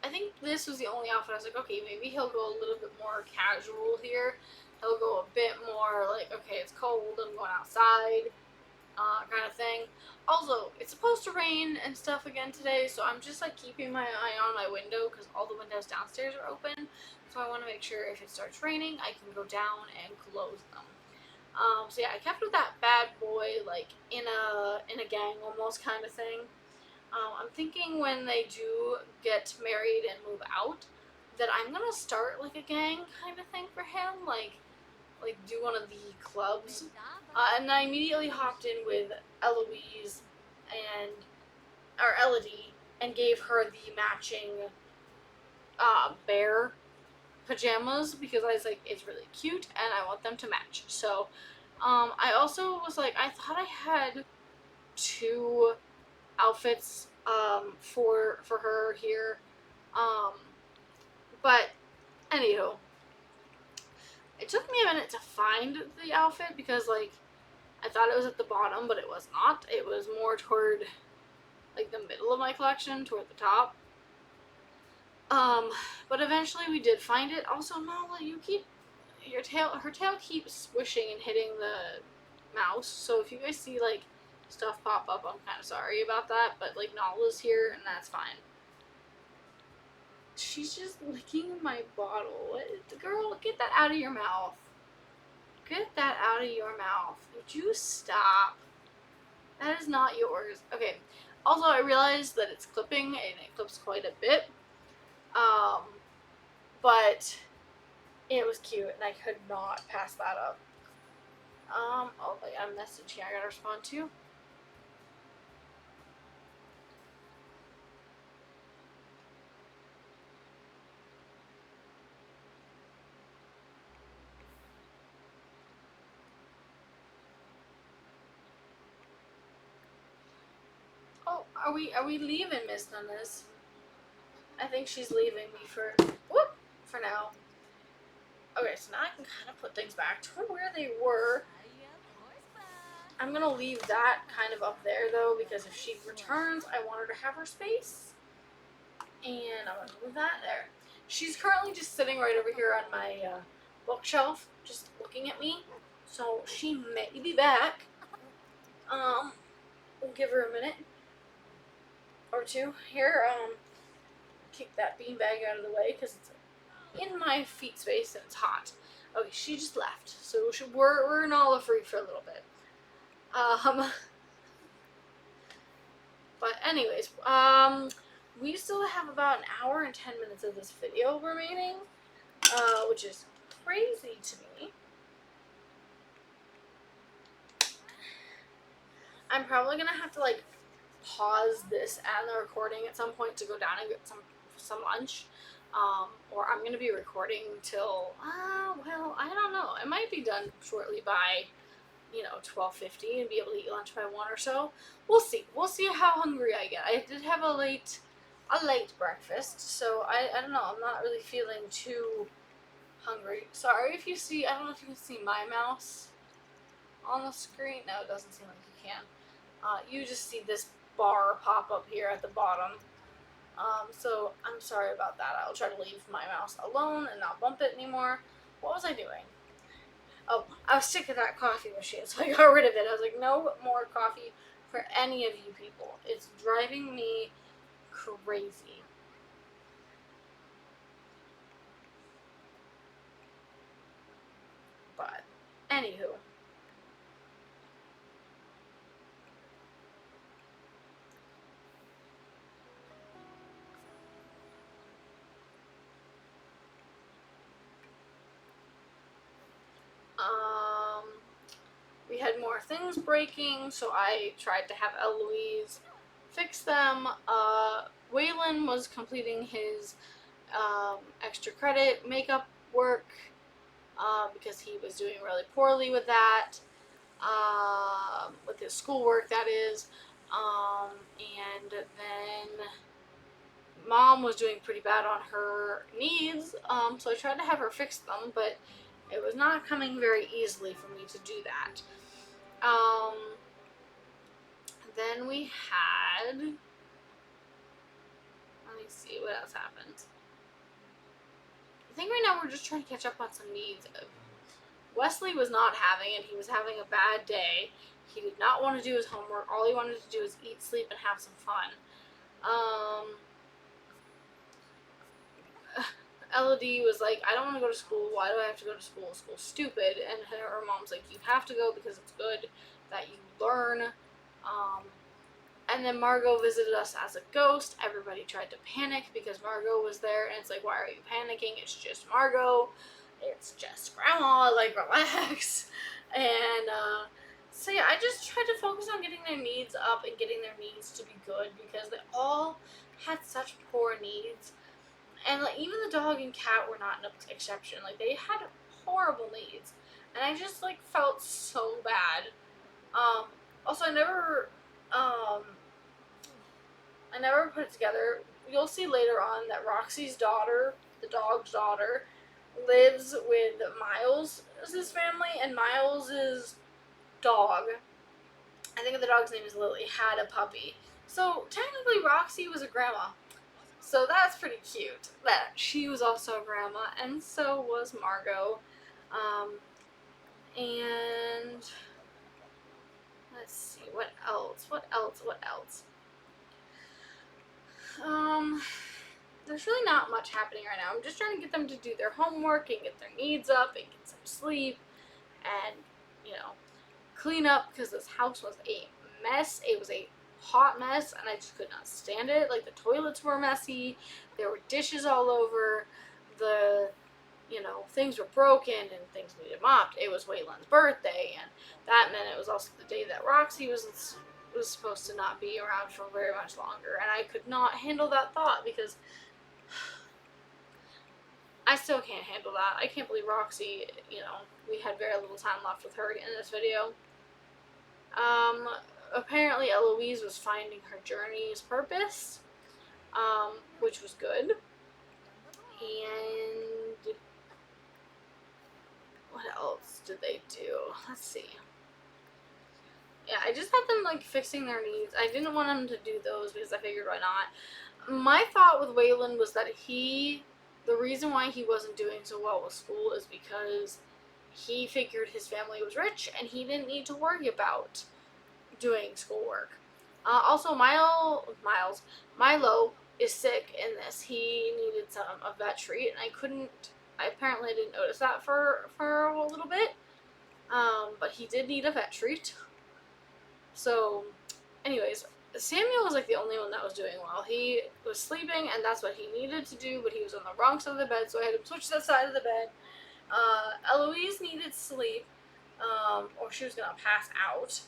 think this was the only outfit I was like, okay, maybe he'll go a little bit more casual here. He'll go a bit more like, okay, it's cold, I'm going outside, kind of thing. Also, it's supposed to rain and stuff again today, so I'm just like keeping my eye on my window because all the windows downstairs are open. So I want to make sure if it starts raining, I can go down and close them. So yeah, I kept with that bad boy, like in a gang almost kind of thing. I'm thinking when they do get married and move out, that I'm gonna start like a gang kind of thing for him, like do one of the clubs. And I immediately hopped in with Eloise or Elodie and gave her the matching bear pajamas because I was like, it's really cute and I want them to match. So I also was like, I thought I had 2 outfits for her here, but anywho, it took me a minute to find the outfit because like I thought it was at the bottom, but it was not. It was more toward like the middle of my collection, toward the top. But eventually we did find it. Also, Nala, her tail keeps swishing and hitting the mouse, so if you guys see like stuff pop up, I'm kind of sorry about that, but like Nala's here and that's fine. She's just licking my bottle. What? Girl, get that out of your mouth. Get that out of your mouth. Would you stop? That is not yours. Okay. Also, I realized that it's clipping and it clips quite a bit. But it was cute and I could not pass that up. Oh, I got a message here I gotta respond to. Oh, are we leaving, Miss Nunez? I think she's leaving me for now. Okay, so now I can kind of put things back to where they were. I'm gonna leave that kind of up there though, because if she returns, I want her to have her space. And I'm gonna move that there. She's currently just sitting right over here on my bookshelf, just looking at me. So she may be back. We'll give her a minute or two. Here, kick that beanbag out of the way because it's in my feet space and it's hot. Okay, she just left, so we're Nala free for a little bit. But anyways, we still have about an hour and 10 minutes of this video remaining, which is crazy to me. I'm probably gonna have to like pause this and the recording at some point to go down and get some lunch. Or I'm gonna be recording till well, I don't know. It might be done shortly by 12:50 and be able to eat lunch by 1 or so. We'll see. We'll see how hungry I get. I did have a late a late breakfast, so I don't know, I'm not really feeling too hungry. Sorry if you see, I don't know if you can see my mouse on the screen. No, it doesn't seem like you can. You just see this bar pop up here at the bottom. So I'm sorry about that. I'll try to leave my mouse alone and not bump it anymore. What was I doing? Oh, I was sick of that coffee machine, so I got rid of it. I was like, no more coffee for any of you people. It's driving me crazy. But, anywho. Um, we had more things breaking, so I tried to have Eloise fix them. Waylon was completing his extra credit makeup work because he was doing really poorly with that, with his schoolwork, that is. And then mom was doing pretty bad on her needs, so I tried to have her fix them, but it was not coming very easily for me to do that. Then we had, let me see what else happened. I think right now we're just trying to catch up on some needs. Wesley was not having it. He was having a bad day. He did not want to do his homework. All he wanted to do was eat, sleep, and have some fun. Elodie was like, I don't want to go to school. Why do I have to go to school? School's stupid. And her mom's like, you have to go because it's good that you learn. And then Margot visited us as a ghost. Everybody tried to panic because Margot was there. And it's like, why are you panicking? It's just Margot. It's just Grandma. Like, relax. And so yeah, I just tried to focus on getting their needs up and getting their needs to be good because they all had such poor needs. And like even the dog and cat were not an exception. Like they had horrible needs, and I just like felt so bad. Also, I never put it together. You'll see later on that Roxy's daughter, the dog's daughter, lives with Miles' family, and Miles' dog, I think the dog's name is Lily, had a puppy. So technically, Roxy was a grandma. So that's pretty cute that she was also a grandma, and so was Margot. And let's see, what else? There's really not much happening right now. I'm just trying to get them to do their homework and get their needs up and get some sleep and, clean up because this house was a mess. It was a hot mess and I just could not stand it. Like the toilets were messy, there were dishes all over, things were broken and things needed mopped. It was Waylon's birthday, and that meant it was also the day that Roxy was supposed to not be around for very much longer, and I could not handle that thought because I still can't handle that. I can't believe Roxy, we had very little time left with her in this video. Apparently Eloise was finding her journey's purpose, which was good. And what else did they do? Let's see. Yeah, I just had them fixing their needs. I didn't want them to do those because I figured why not. My thought with Waylon was that the reason why he wasn't doing so well with school is because he figured his family was rich and he didn't need to worry about doing schoolwork. Also, Milo is sick in this. He needed a vet treat, and I apparently didn't notice that for a little bit. But he did need a vet treat. So, anyways, Samuel was the only one that was doing well. He was sleeping, and that's what he needed to do, but he was on the wrong side of the bed, so I had to switch that side of the bed. Eloise needed sleep, or she was gonna pass out.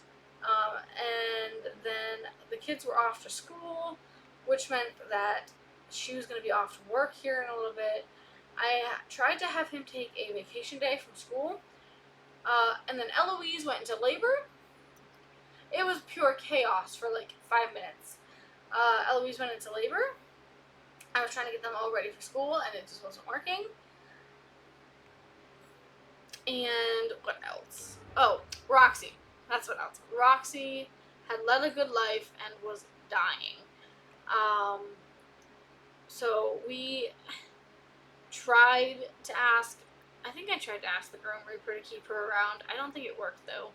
And then the kids were off to school, which meant that she was going to be off to work here in a little bit. I tried to have him take a vacation day from school, and then Eloise went into labor. It was pure chaos for 5 minutes. Eloise went into labor, I was trying to get them all ready for school, and it just wasn't working. And what else? Oh, Roxy. That's what else. Roxy had led a good life and was dying. Um, so we tried to ask, I think I tried to ask the Grim Reaper to keep her around. I don't think it worked though.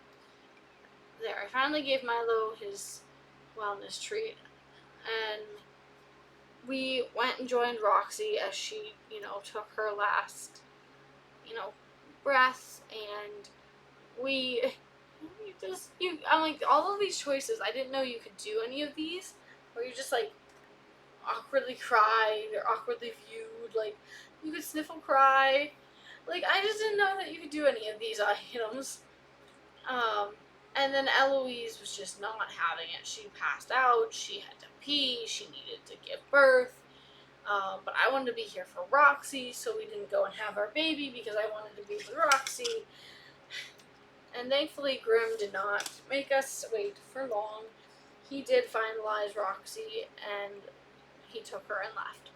There, I finally gave Milo his wellness treat, and we went and joined Roxy as she, took her last, breath, and I'm like, all of these choices, I didn't know you could do any of these, where you just, like, awkwardly cry, or awkwardly viewed, like, you could sniffle cry, like, I just didn't know that you could do any of these items, and then Eloise was just not having it. She passed out, she had to pee, she needed to give birth, but I wanted to be here for Roxy, so we didn't go and have our baby because I wanted to be with Roxy. And thankfully, Grim did not make us wait for long. He did finalize Roxy, and he took her and left.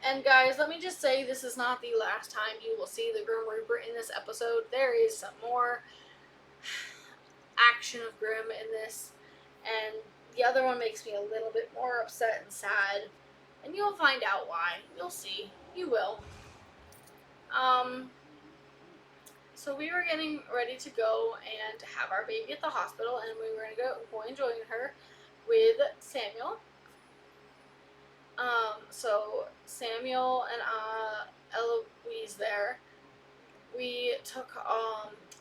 And guys, let me just say, this is not the last time you will see the Grim Reaper in this episode. There is some more action of Grim in this, and the other one makes me a little bit more upset and sad, and you'll find out why. You'll see. You will. So we were getting ready to go and have our baby at the hospital, and we were going to go and join her with Samuel. So Samuel and Eloise there, we took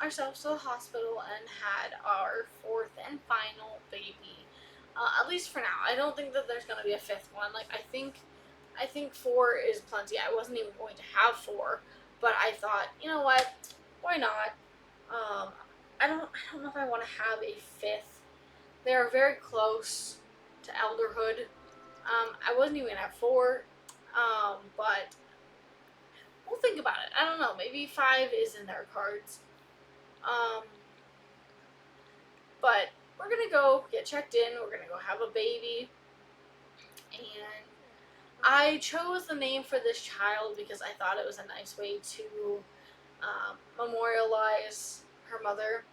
ourselves to the hospital and had our fourth and final baby. At least for now. I don't think that there's going to be a fifth one. Like, I think 4 is plenty. I wasn't even going to have 4, but I thought, you know what? Why not? I don't know if I want to have a 5th. They are very close to elderhood. I wasn't even at 4, but we'll think about it. I don't know. Maybe 5 is in their cards. But we're gonna go get checked in. We're gonna go have a baby, and I chose the name for this child because I thought it was a nice way to memorialize her mother.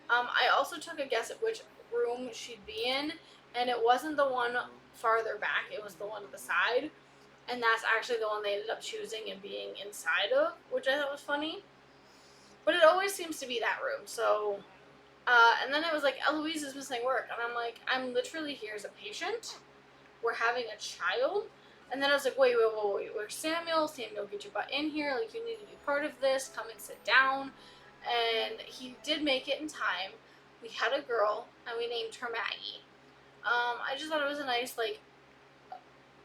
I also took a guess at which room she'd be in, and it wasn't the one farther back, it was the one to the side, and that's actually the one they ended up choosing and being inside of, which I thought was funny. But it always seems to be that room, so, and then it was like, Eloise is missing work, and I'm like, I'm literally here as a patient, we're having a child, and then I was like, wait, where's Samuel? Samuel, get your butt in here, like, you need to be part of this, come and sit down, and he did make it in time. We had a girl, and we named her Maggie. I just thought it was a nice, like,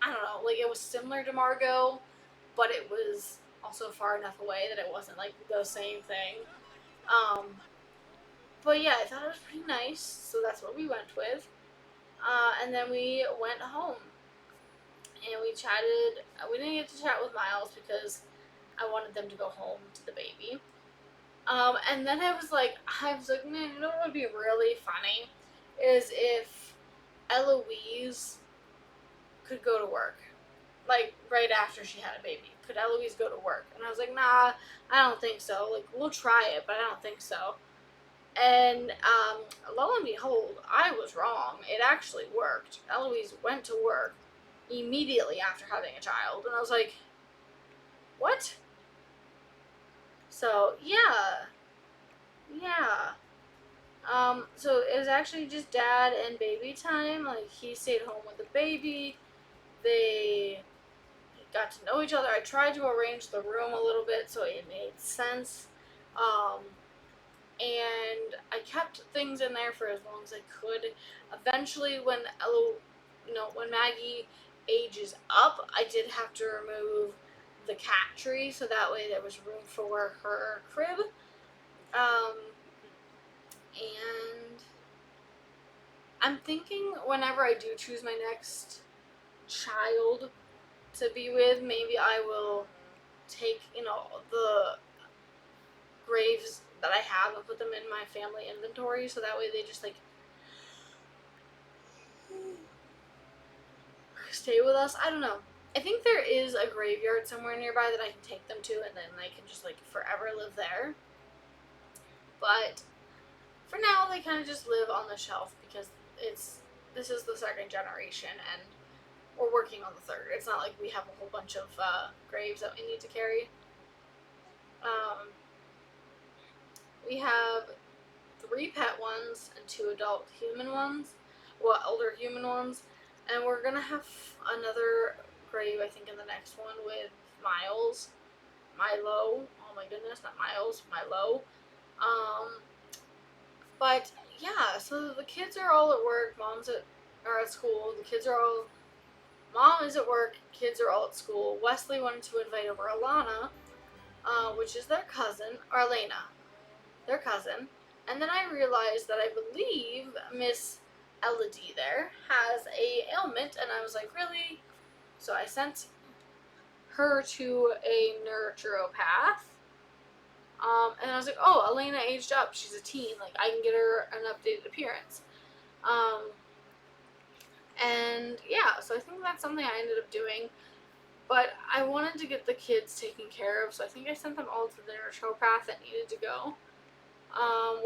I don't know, like, it was similar to Margot, but it was also far enough away that it wasn't, like, the same thing. But yeah, I thought it was pretty nice, so that's what we went with. And then we went home, and we chatted. We didn't get to chat with Miles because I wanted them to go home to the baby. And then I was like, man, you know what would be really funny is if Eloise could go to work, like, right after she had a baby. Could Eloise go to work? And I was like, nah, I don't think so. Like, we'll try it, but I don't think so. And lo and behold, I was wrong. It actually worked. Eloise went to work immediately after having a child, and I was like, what? So yeah. So it was actually just dad and baby time. Like, he stayed home with the baby. They got to know each other. I tried to arrange the room a little bit so it made sense. And I kept things in there for as long as I could. Eventually, when Maggie ages up, I did have to remove the cat tree, so that way there was room for her crib. And I'm thinking whenever I do choose my next child to be with, maybe I will take, the graves that I have and put them in my family inventory, so that way they just, like, stay with us. I don't know. I think there is a graveyard somewhere nearby that I can take them to, and then they can just like forever live there. But for now, they kind of just live on the shelf because this is the second generation, and we're working on the third. It's not like we have a whole bunch of graves that we need to carry. We have 3 pet ones and 2 adult human ones, well, older human ones, and we're gonna have another grave, I think, in the next one with Milo. Oh my goodness, not Miles, Milo. But yeah, so the kids are all at work, are at school. The kids are all, mom is at work, kids are all at school. Wesley wanted to invite over Alana, which is their cousin, or Elena, their cousin. And then I realized that I believe Miss Elodie there has a ailment, and I was like, really? So I sent her to a naturopath. And I was like, oh, Elena aged up. She's a teen. Like, I can get her an updated appearance. And yeah, so I think that's something I ended up doing. But I wanted to get the kids taken care of, so I think I sent them all to the naturopath that needed to go.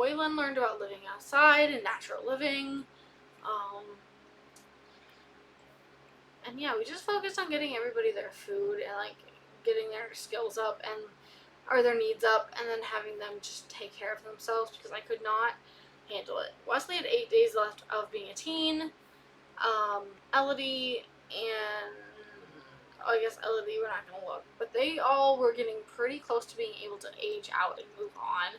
Waylon learned about living outside and natural living. And yeah, we just focused on getting everybody their food and like getting their skills up or their needs up, and then having them just take care of themselves because I could not handle it. Wesley had 8 days left of being a teen. Elodie and I guess Elodie, we're not gonna look, but they all were getting pretty close to being able to age out and move on.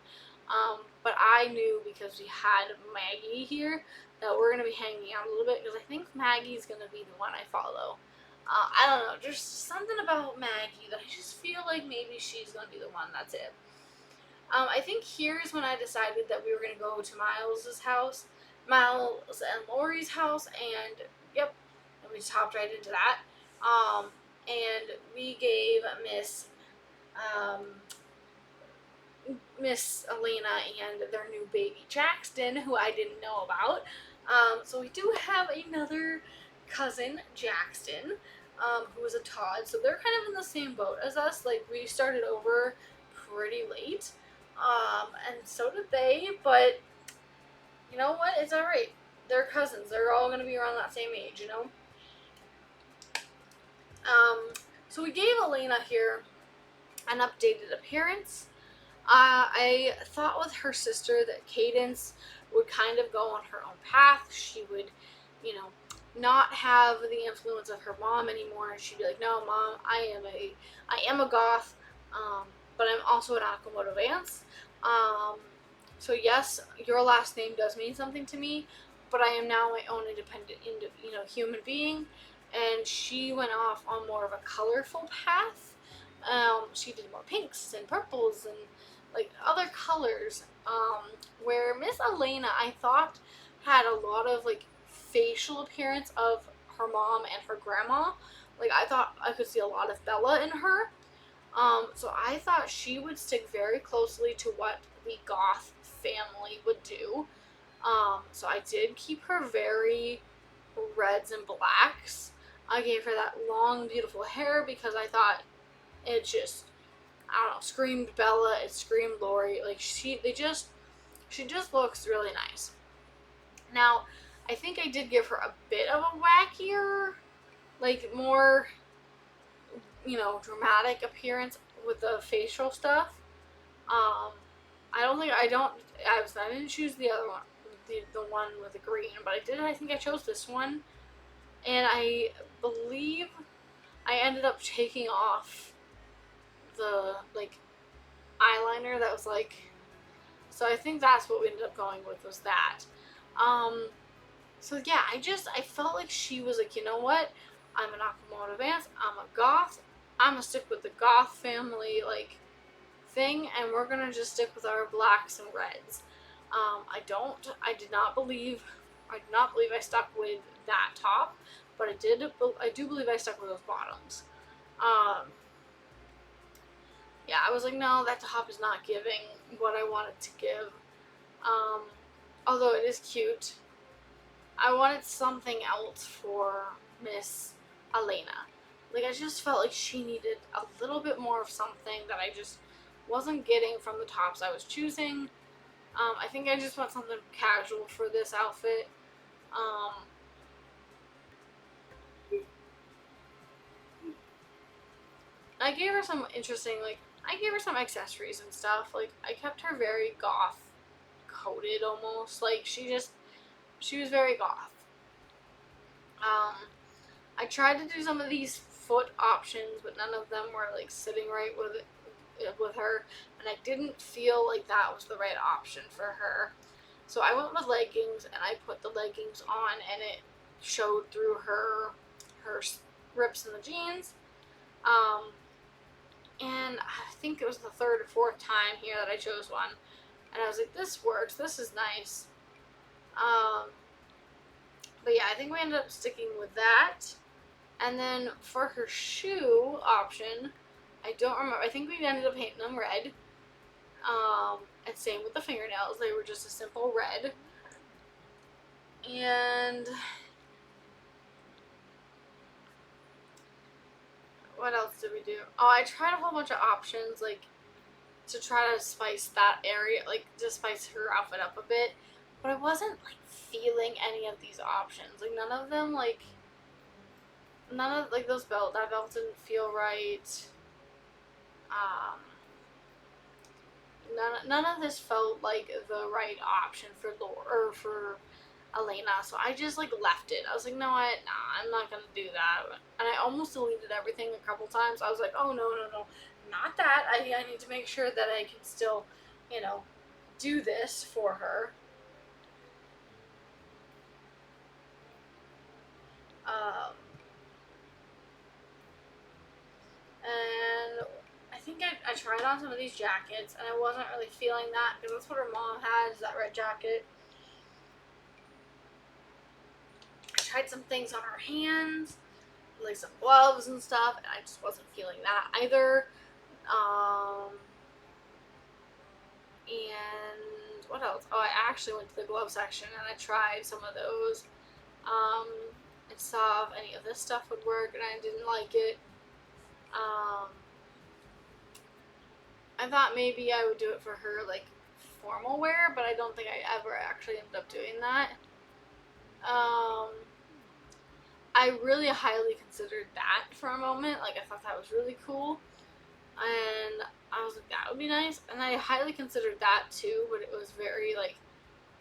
But I knew because we had Maggie here that we're gonna be hanging out a little bit because I think Maggie's gonna be the one I follow. I don't know, there's something about Maggie that I just feel like maybe she's gonna be the one. That's it. I think here's when I decided that we were gonna go to Miles and Lori's house, and yep, and we just hopped right into that. And we gave Miss Elena and their new baby Jackson, who I didn't know about. So we do have another cousin, Jackson, who is a Todd. So they're kind of in the same boat as us. Like, we started over pretty late, and so did they. But you know what? It's all right. They're cousins. They're all gonna be around that same age, you know. So we gave Elena here an updated appearance. I thought with her sister that Cadence would kind of go on her own path. She would, not have the influence of her mom anymore. She'd be like, no, Mom, I am a goth, but I'm also an Akamoto Vance. So yes, your last name does mean something to me, but I am now my own independent, human being. And she went off on more of a colorful path. She did more pinks and purples and like other colors. Where Miss Elena, I thought, had a lot of like facial appearance of her mom and her grandma. Like, I thought I could see a lot of Bella in her. So I thought she would stick very closely to what the goth family would do. So I did keep her very reds and blacks. I gave her that long, beautiful hair because I thought it just, I don't know, screamed Bella, it screamed Lori. Like, she just looks really nice. Now, I think I did give her a bit of a wackier, like, more, dramatic appearance with the facial stuff. I didn't choose the other one, the one with the green, but I think I chose this one. And I believe I ended up taking off the, like, eyeliner that was, like, so I think that's what we ended up going with, was that. So yeah, I felt like she was like, you know what? I'm an Akamoto Vance, I'm a goth, I'm gonna stick with the goth family, like, thing, and we're gonna just stick with our blacks and reds. I did not believe I stuck with that top, but I do believe I stuck with those bottoms. Yeah, I was like, no, that top is not giving what I wanted to give. Although it is cute. I wanted something else for Miss Elena. Like, I just felt like she needed a little bit more of something that I just wasn't getting from the tops I was choosing. I think I just want something casual for this outfit. I gave her some interesting, like, I gave her some accessories and stuff. Like, I kept her very goth coded almost. Like, she was very goth. I tried to do some of these foot options, but none of them were, like, sitting right with her, and I didn't feel like that was the right option for her. So I went with leggings, and I put the leggings on, and it showed through her rips in the jeans. And I think it was the third or fourth time here that I chose one, and I was like, this works, this is nice. But yeah, I think we ended up sticking with that. And then for her shoe option, I don't remember. I think we ended up painting them red. And same with the fingernails. They were just a simple red. And what else did we do? Oh, I tried a whole bunch of options, like, to try to spice that area, like, to spice her outfit up a bit. But I wasn't, like, feeling any of these options. Like, none of, like, that belt didn't feel right. None of this felt like the right option for for Elena, so I just, like, left it. I was like, no, nah, I'm not gonna do that. And I almost deleted everything a couple times. I was like, oh, no, not that. I need to make sure that I can still, do this for her. And I think I tried on some of these jackets, and I wasn't really feeling that, because that's what her mom had, is that red jacket. I tried some things on her hands, like some gloves and stuff, and I just wasn't feeling that either. And what else? Oh, I actually went to the glove section, and I tried some of those, and saw if any of this stuff would work, and I didn't like it. I thought maybe I would do it for her, like, formal wear, but I don't think I ever actually ended up doing that. I really highly considered that for a moment. Like, I thought that was really cool, and I was like, that would be nice. And I highly considered that too, but it was very, like,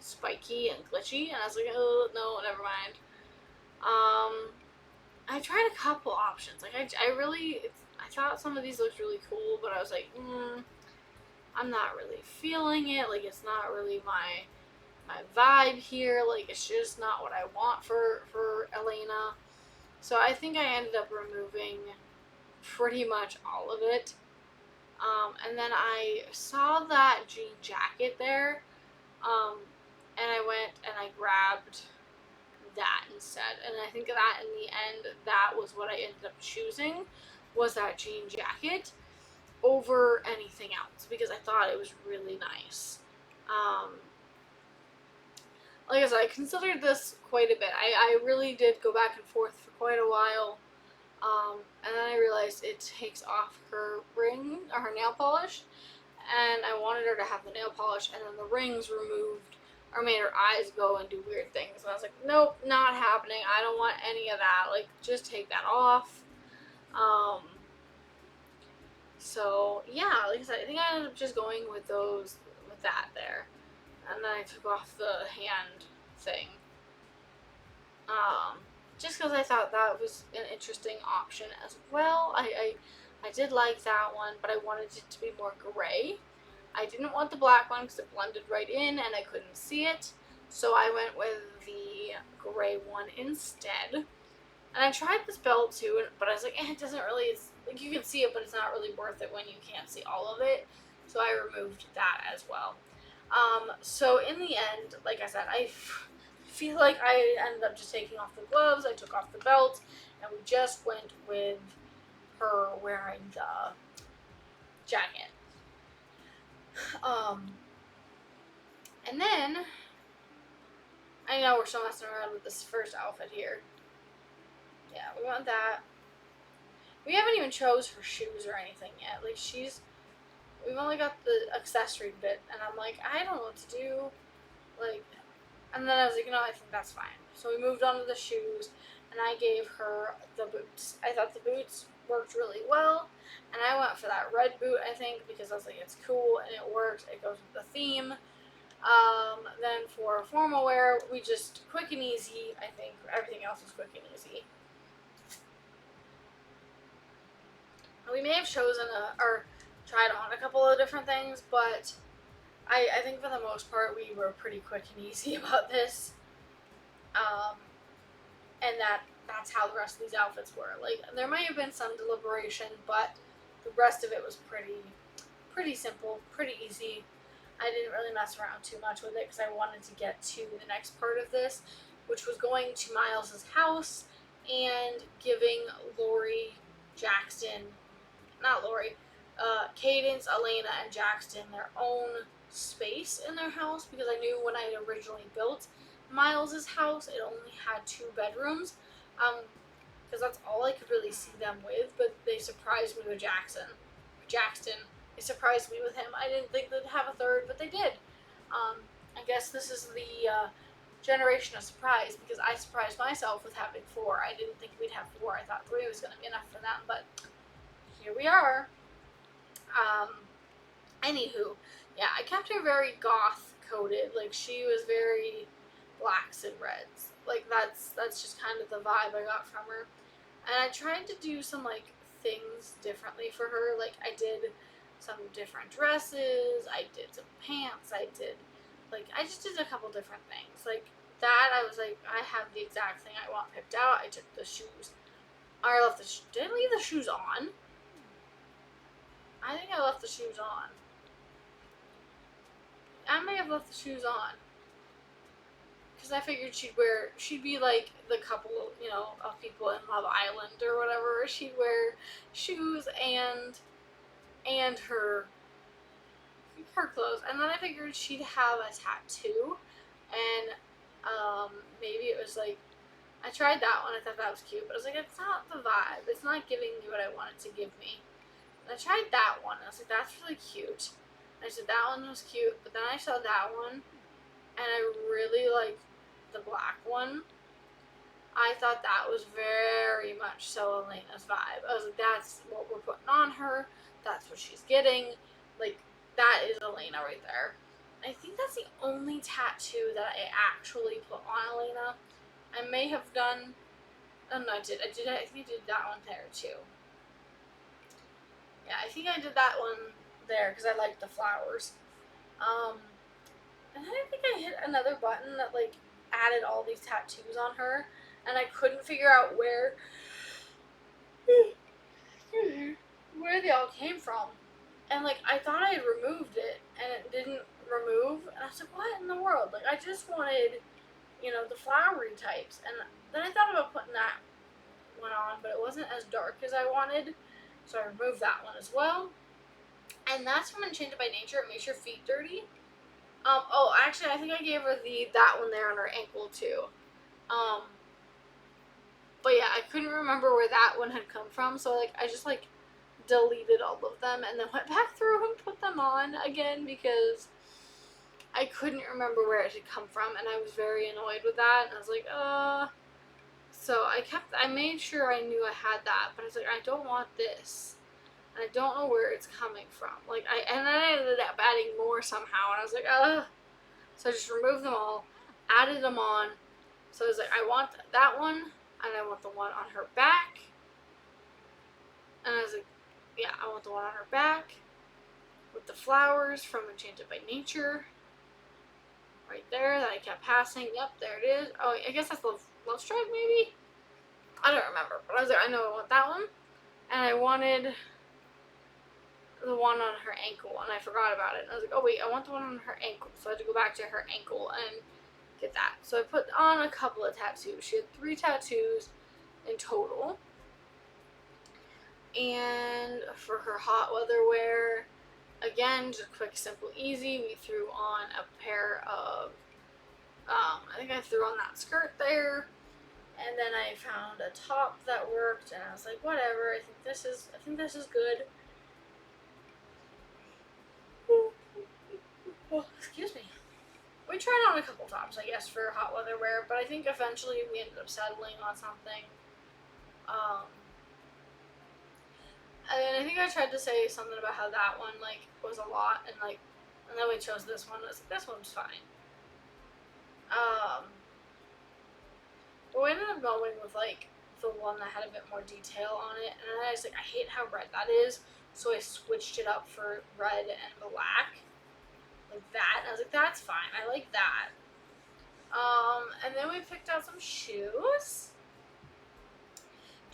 spiky and glitchy, and I was like, oh, no, never mind. I tried a couple options. Like, I thought some of these looked really cool, but I was like, I'm not really feeling it. Like, it's not really my vibe here. Like, it's just not what I want for Elena. So I think I ended up removing pretty much all of it. And then I saw that jean jacket there, and I went and I grabbed that instead. And I think that in the end, that was what I ended up choosing, was that jean jacket over anything else, because I thought it was really nice. Like I said, I considered this quite a bit. I really did go back and forth for quite a while. And then I realized it takes off her ring, or her nail polish, and I wanted her to have the nail polish, and then the rings removed, or made her eyes go and do weird things. And I was like, nope, not happening. I don't want any of that. Like, just take that off. So yeah, like I said, I think I ended up just going with that there. And then I took off the hand thing. Just because I thought that was an interesting option as well. I did like that one, but I wanted it to be more gray. I didn't want the black one because it blended right in and I couldn't see it. So I went with the gray one instead. And I tried this belt too, but I was like, it doesn't really, it's like, you can see it, but it's not really worth it when you can't see all of it. So I removed that as well. So in the end, like I said, I feel like I ended up just taking off the gloves, I took off the belt, and we just went with her wearing the jacket. And then, I know we're still messing around with this first outfit here. Yeah, we want that. We haven't even chose her shoes or anything yet. Like, we've only got the accessory bit, and I'm like, I don't know what to do. Like, and then I was like, no, I think that's fine. So we moved on to the shoes, and I gave her the boots. I thought the boots worked really well, and I went for that red boot, I think, because I was like, it's cool, and it works. It goes with the theme. Then for formal wear, we just quick and easy. I think everything else was quick and easy. We may have chosen or tried on a couple of different things, but I think for the most part we were pretty quick and easy about this. And that's how the rest of these outfits were. Like, there might have been some deliberation, but the rest of it was pretty simple, pretty easy. I didn't really mess around too much with it because I wanted to get to the next part of this, which was going to Miles's house and giving Cadence, Elena, and Jackson their own space in their house, because I knew when I had originally built Miles's house, it only had 2 bedrooms, because that's all I could really see them with. But they surprised me with Jackson. They surprised me with him. I didn't think they'd have a third, but they did. I guess this is the generation of surprise, because I surprised myself with having 4. I didn't think we'd have 4. I thought 3 was going to be enough for them, but here we are. Anywho, yeah, I kept her very goth coded. Like, she was very blacks and reds. Like, that's just kind of the vibe I got from her. And I tried to do some, like, things differently for her. Like, I did some different dresses, I did some pants, I just did a couple different things. Like, that, I was like, I have the exact thing I want picked out. I took the shoes. I left did I leave the shoes on? I think I left the shoes on. I may have left the shoes on. Because I figured she'd be like the couple, of people in Love Island or whatever. She'd wear shoes and her clothes. And then I figured she'd have a tattoo. And maybe it was like, I tried that one. I thought that was cute. But I was like, it's not the vibe. It's not giving me what I want it to give me. And I tried that one. I was like, that's really cute. And I said that one was cute. But then I saw that one, and I really liked the black one. I thought that was very much so Elena's vibe. I was like, that's what we're putting on her. That's what she's getting. Like, that is Elena right there. I think that's the only tattoo that I actually put on Elena. I may have done. Oh no, I think I did that one there too. Yeah, I think I did that one there because I liked the flowers. And then I think I hit another button that, like, added all these tattoos on her, and I couldn't figure out where they all came from. And, like, I thought I had removed it, and it didn't remove, and I was like, what in the world? Like, I just wanted, the flowery types, and then I thought about putting that one on, but it wasn't as dark as I wanted, so I removed that one as well. And that's from Enchanted by Nature. It makes your feet dirty. Actually, I think I gave her that one there on her ankle too. But yeah, I couldn't remember where that one had come from, so I just deleted all of them and then went back through and put them on again because I couldn't remember where it had come from, and I was very annoyed with that. And I was like, So I made sure I knew I had that, but I was like, I don't want this. And I don't know where it's coming from. And then I ended up adding more somehow, and I was like, So I just removed them all, added them on. So I was like, I want that one, and I want the one on her back. And I was like, yeah, I want the one on her back with the flowers from Enchanted by Nature. Right there, that I kept passing. Yep, there it is. Oh, I guess that's Love Strike, maybe? I don't remember. But I was like, I know I want that one. And I wanted the one on her ankle, and I forgot about it. And I was like, oh wait, I want the one on her ankle. So I had to go back to her ankle and get that. So I put on a couple of tattoos. She had 3 tattoos in total. And for her hot weather wear, again, just quick, simple, easy. We threw on a pair of, I think I threw on that skirt there. And then I found a top that worked, and I was like, whatever. I think this is good. Oh, excuse me. We tried on a couple tops, I guess, for hot weather wear, but I think eventually we ended up settling on something. Um, and I think I tried to say something about how that one was a lot, and then we chose this one. I was like, this one's fine. Um, but we ended up going with the one that had a bit more detail on it, and then I was like, I hate how red that is, so I switched it up for red and black, like that. And I was like, that's fine. I like that. And then we picked out some shoes.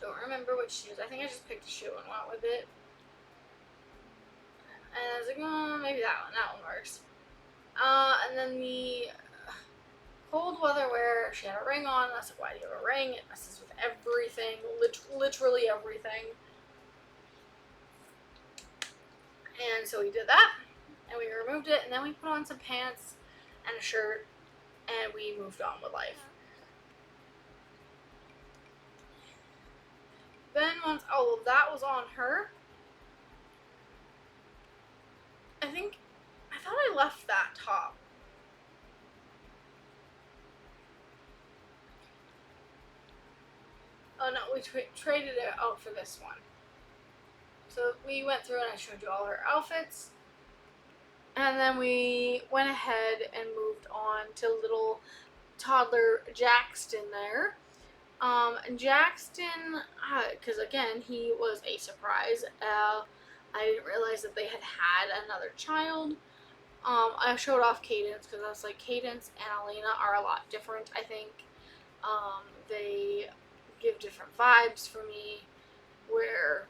Don't remember which shoes. I think I just picked a shoe and went with it. And I was like, maybe that one. That one works. And then the cold weather wear, she had a ring on. I was like, why do you have a ring? It messes with everything. Literally everything. And so we did that. And we removed it. And then we put on some pants and a shirt. And we moved on with life. Then once all of that was on her, I thought I left that top. Oh no, we traded it out for this one. So we went through and I showed you all her outfits. And then we went ahead and moved on to little toddler Jackson there. And Jackson, because again, he was a surprise. I didn't realize that they had another child. I showed off Cadence because I was like, Cadence and Elena are a lot different, I think. They give different vibes for me, where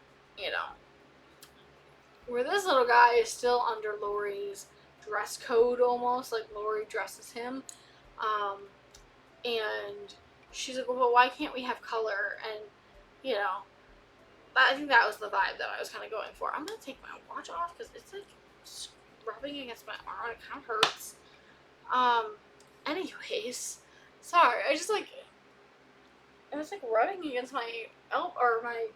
this little guy is still under Lori's dress code almost, like Lori dresses him. And she's like, well, why can't we have color? And, I think that was the vibe that I was kind of going for. I'm going to take my watch off because it's rubbing against my arm. It kind of hurts. Anyways, sorry. I just it was rubbing against my my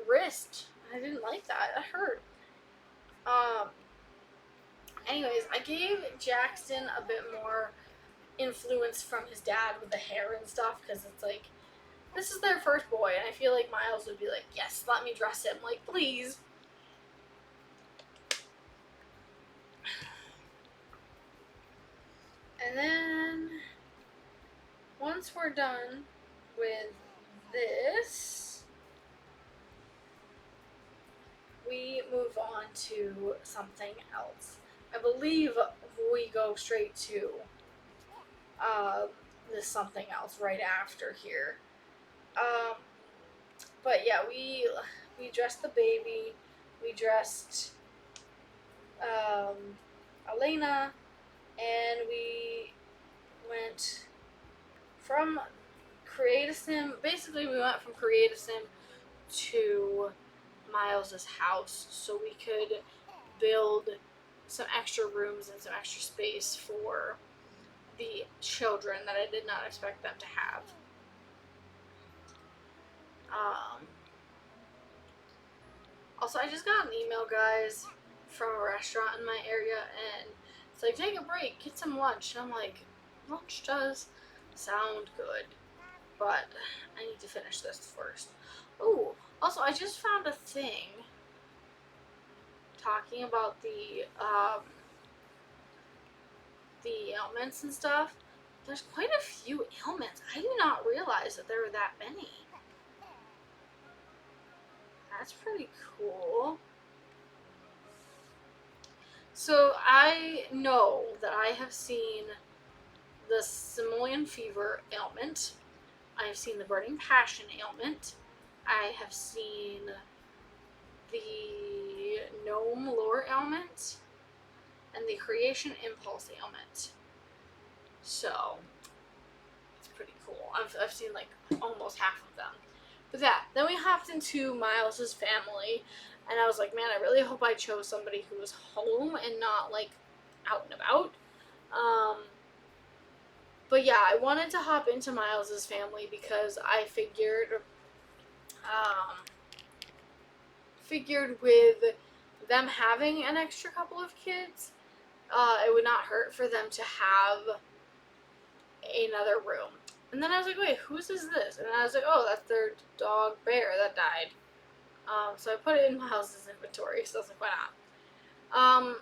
wrist. I didn't like that. It hurt. Anyways, I gave Jackson a bit more influence from his dad with the hair and stuff, because it's this is their first boy, and I feel like Miles would be like, yes, let me dress him, please. And then once we're done with this, we move on to something else. I believe we go straight to this something else right after here. But yeah, we dressed the baby. We dressed Elena, and we went from Create-A-Sim. Basically, we went from Create-A-Sim to Miles's house, so we could build some extra rooms and some extra space for the children that I did not expect them to have. Also, I just got an email, guys, from a restaurant in my area, and it's like, take a break, get some lunch. And I'm like, lunch does sound good, but I need to finish this first. Ooh, also, I just found a thing talking about the ailments and stuff. There's quite a few ailments. I did not realize that there were that many. That's pretty cool. So I know that I have seen the Simoleon Fever ailment. I have seen the Burning Passion ailment. I have seen the Gnome Lore ailment and the Creation Impulse ailment. So it's pretty cool. I've seen almost half of them. But then we hopped into Miles's family, and I was like, man, I really hope I chose somebody who was home and not out and about. But yeah, I wanted to hop into Miles's family because I um, figured with them having an extra couple of kids, it would not hurt for them to have another room. And then I was like, wait, whose is this? And I was like, oh, that's their dog Bear that died. So I put it in Miles's inventory. So I was like, why not?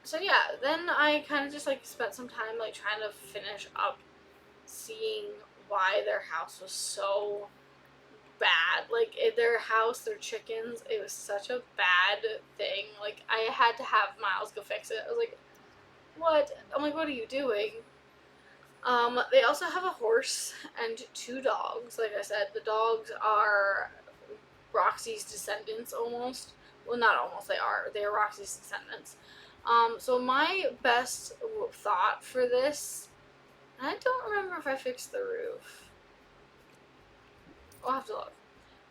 So yeah, then I kind of just like spent some time like trying to finish up seeing why their house was so bad. Like their house, their chickens, it was such a bad thing. Like I had to have Miles go fix it. I was like, what? I'm like, what are you doing? They also have a horse and 2 dogs. Like I said, the dogs are Roxy's descendants almost. Well, not almost, they are. They are Roxy's descendants. So my best thought for this, I don't remember if I fixed the roof. I'll have to look.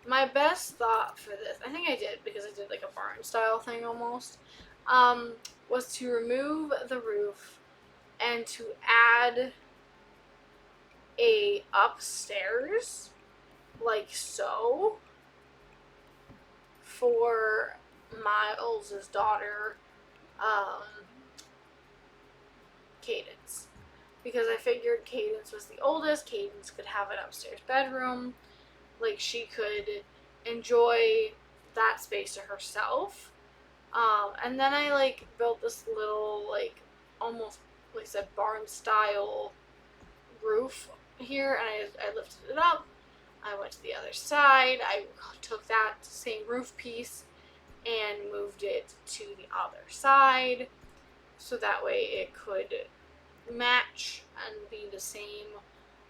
My best thought for this, I think I did because I did like a barn style thing almost, was to remove the roof and to add a upstairs, like so, for Miles's daughter, um, Cadence. Because I figured Cadence was the oldest, Cadence could have an upstairs bedroom, like she could enjoy that space to herself. And then I like built this little like almost like I said barn style roof here, and I lifted it up. I went to the other side. I took that same roof piece and moved it to the other side, so that way it could match and be the same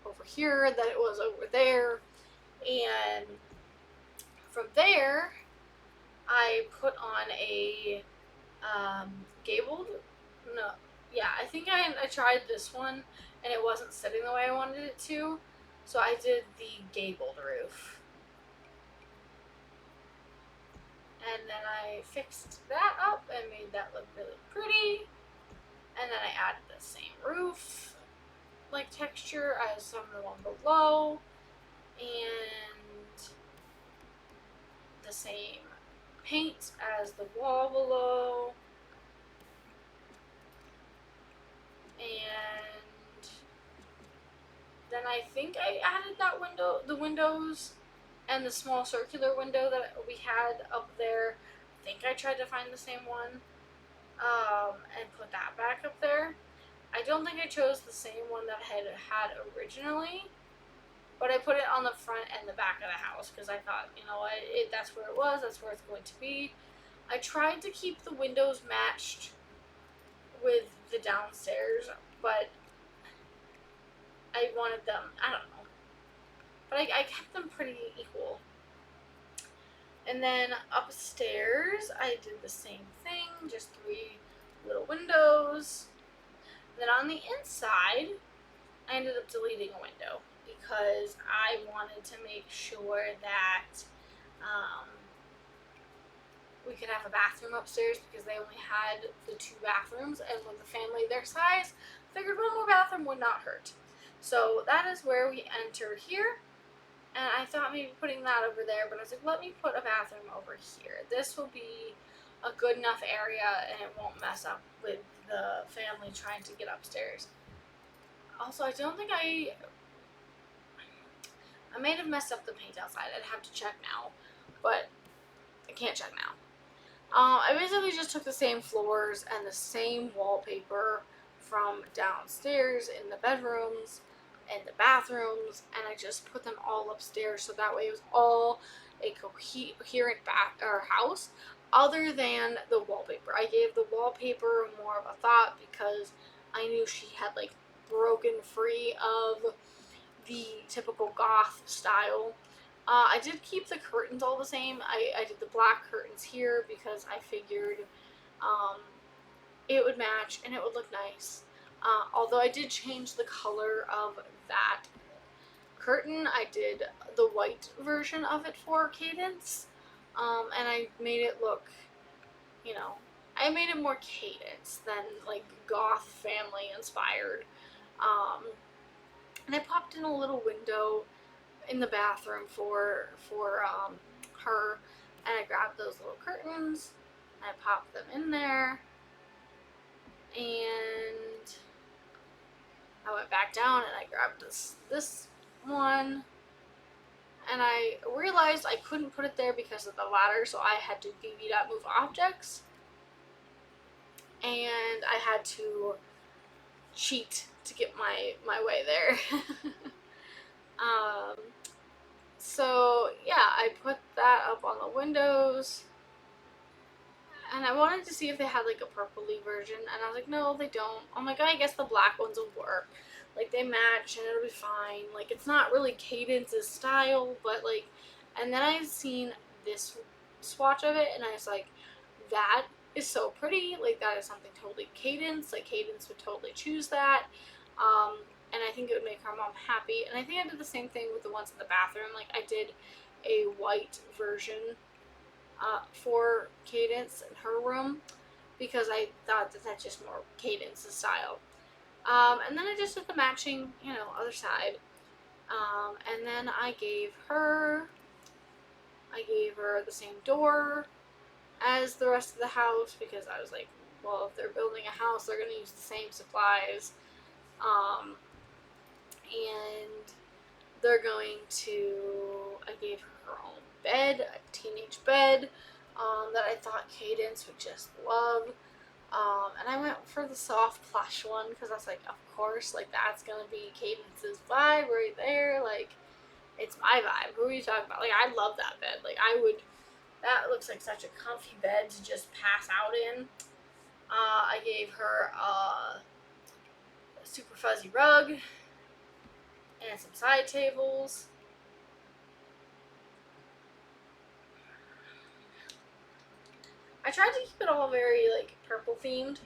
over here that it was over there. And from there, I put on a gabled. No, yeah, I think I tried this one and it wasn't sitting the way I wanted it to, so I did the gabled roof. And then I fixed that up and made that look really pretty. And then I added the same roof like texture as some of the one below, and the same paint as the wall below. And then I think I added that window, the windows, and the small circular window that we had up there. I think I tried to find the same one, and put that back up there. I don't think I chose the same one that I had originally, but I put it on the front and the back of the house because I thought, you know what, that's where it was, that's where it's going to be. I tried to keep the windows matched with the downstairs, but I wanted them, I don't know, but I kept them pretty equal. And then upstairs, I did the same thing, just 3 little windows. Then on the inside, I ended up deleting a window because I wanted to make sure that we could have a bathroom upstairs because they only had the 2 bathrooms, and with a family their size, figured one more bathroom would not hurt. So that is where we enter here. And I thought maybe putting that over there, but I was like, let me put a bathroom over here. This will be a good enough area and it won't mess up with the family trying to get upstairs. Also, I don't think I may have messed up the paint outside. I'd have to check now, but I can't check now. I basically just took the same floors and the same wallpaper from downstairs in the bedrooms and the bathrooms, and I just put them all upstairs so that way it was all a coherent house other than the wallpaper. I gave the wallpaper more of a thought because I knew she had like broken free of the typical goth style. I did keep the curtains all the same. I did the black curtains here because I figured it would match and it would look nice. Although I did change the color of that curtain. I did the white version of it for Cadence. And I made it look, you know, I made it more Cadence than like goth family inspired. and I popped in a little window in the bathroom for her, and I grabbed those little curtains, and I popped them in there, and I went back down and I grabbed this one, and I realized I couldn't put it there because of the ladder, so I had to move objects, and I had to cheat to get my way there. um, so yeah, I put that up on the windows, and I wanted to see if they had like a purpley version, and I was like, no, they don't. I'm like, I guess the black ones will work. Like, they match and it'll be fine. Like, it's not really Cadence's style, but like, and then I seen this swatch of it, and I was like, that is so pretty. Like, that is something totally Cadence. Like, Cadence would totally choose that. And I think it would make her mom happy. And I think I did the same thing with the ones in the bathroom. Like, I did a white version for Cadence in her room because I thought that that's just more Cadence's style. And then I just did the matching, other side. And then I gave her the same door as the rest of the house because I was like, well, if they're building a house, they're going to use the same supplies. And they're going to, I gave her her own bed, a teenage bed, that I thought Cadence would just love. And I went for the soft plush one because I was like, of course, like, that's going to be Cadence's vibe right there. Like, it's my vibe. Who are you talking about? Like, I love that bed. Like, that looks like such a comfy bed to just pass out in. I gave her a super fuzzy rug and some side tables. I tried to keep it all very, like, purple themed.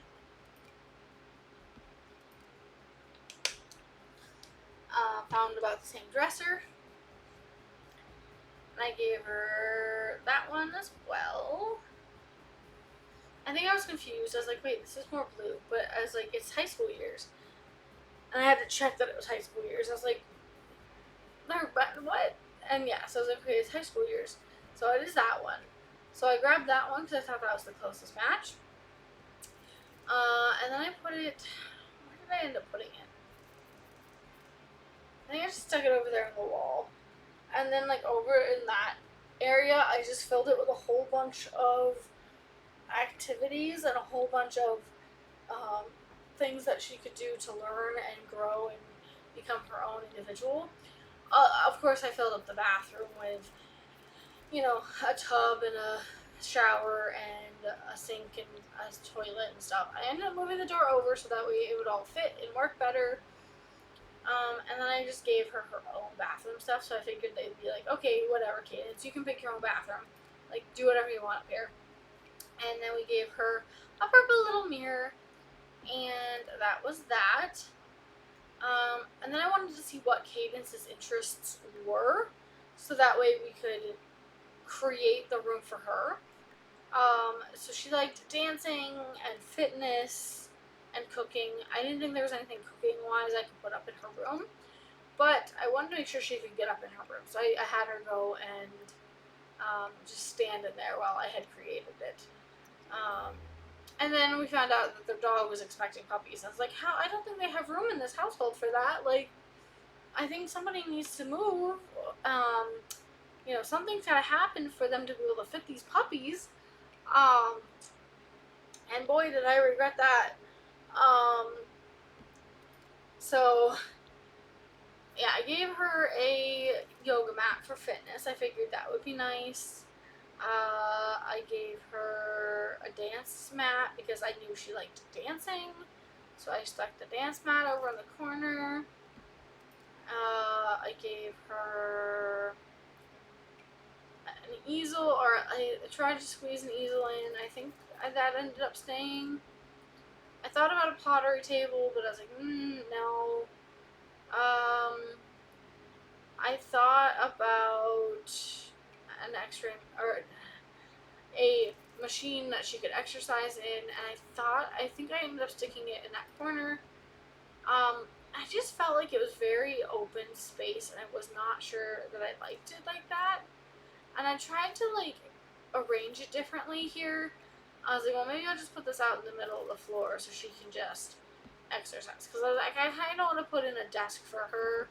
Found about the same dresser. And I gave her that one as well. I think I was confused. I was like, wait, this is more blue. But I was like, it's high school years. And I had to check that it was high school years. I was like, what? And yeah, so I was like, okay, it's high school years. So it is that one. So I grabbed that one because I thought that was the closest match. And then I put it, where did I end up putting it? I think I just stuck it over there on the wall. And then, like, over in that area, I just filled it with a whole bunch of activities and a whole bunch of things that she could do to learn and grow and become her own individual. Of course, I filled up the bathroom with, a tub and a shower and a sink and a toilet and stuff. I ended up moving the door over so that way it would all fit and work better. And then I just gave her her own bathroom stuff, so I figured they'd be like, okay, whatever, Cadence, you can pick your own bathroom. Like, do whatever you want up here. And then we gave her a purple little mirror, and that was that. And then I wanted to see what Cadence's interests were, so that way we could create the room for her. So she liked dancing and fitness and cooking. I didn't think there was anything cooking-wise I could put up in her room, but I wanted to make sure she could get up in her room. So I had her go and just stand in there while I had created it. And then we found out that their dog was expecting puppies. I was like, I don't think they have room in this household for that. Like, I think somebody needs to move. Something's got to happen for them to be able to fit these puppies. And boy, did I regret that. So, yeah, I gave her a yoga mat for fitness. I figured that would be nice. I gave her a dance mat because I knew she liked dancing. So I stuck the dance mat over in the corner. I gave her an easel, or I tried to squeeze an easel in. I think that ended up staying. I thought about a pottery table, but I was like, no. I thought about an x-ray, or a machine that she could exercise in, and I think I ended up sticking it in that corner. I just felt like it was very open space, and I was not sure that I liked it like that. And I tried to like arrange it differently here. I was like, well, maybe I'll just put this out in the middle of the floor so she can just exercise. Because I was like, I kind of want to put in a desk for her,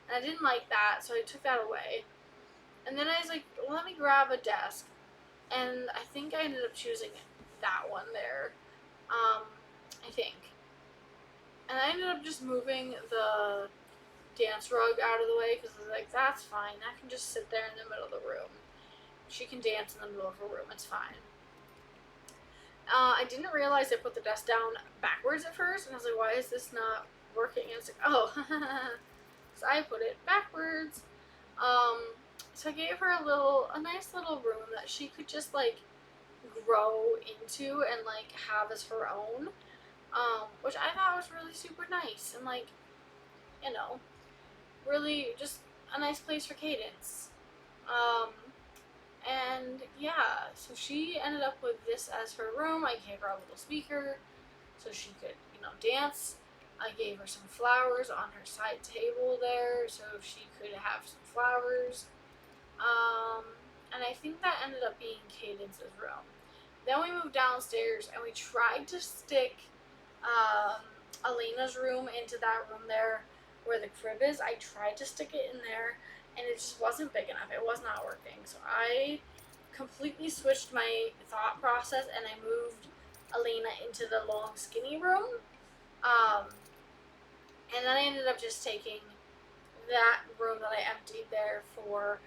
and I didn't like that, so I took that away. And then I was like, well, let me grab a desk, and I think I ended up choosing that one there. I think. And I ended up just moving the dance rug out of the way because I was like, that's fine. I can just sit there in the middle of the room. She can dance in the middle of her room. It's fine. I didn't realize I put the desk down backwards at first, and I was like, why is this not working? And it's like, oh, so I put it backwards. Um, so I gave her a nice little room that she could just like grow into and like have as her own, which I thought was really super nice and like, you know, really just a nice place for Cadence. Um, and yeah, so she ended up with this as her room. I gave her a little speaker so she could, dance. I gave her some flowers on her side table there so she could have some flowers. Um, and I think that ended up being Cadence's room. Then we moved downstairs and we tried to stick um, Elena's room into that room there where the crib is. I tried to stick it in there and it just wasn't big enough. It was not working. So I completely switched my thought process and I moved Elena into the long skinny room. And then I ended up just taking that room that I emptied there for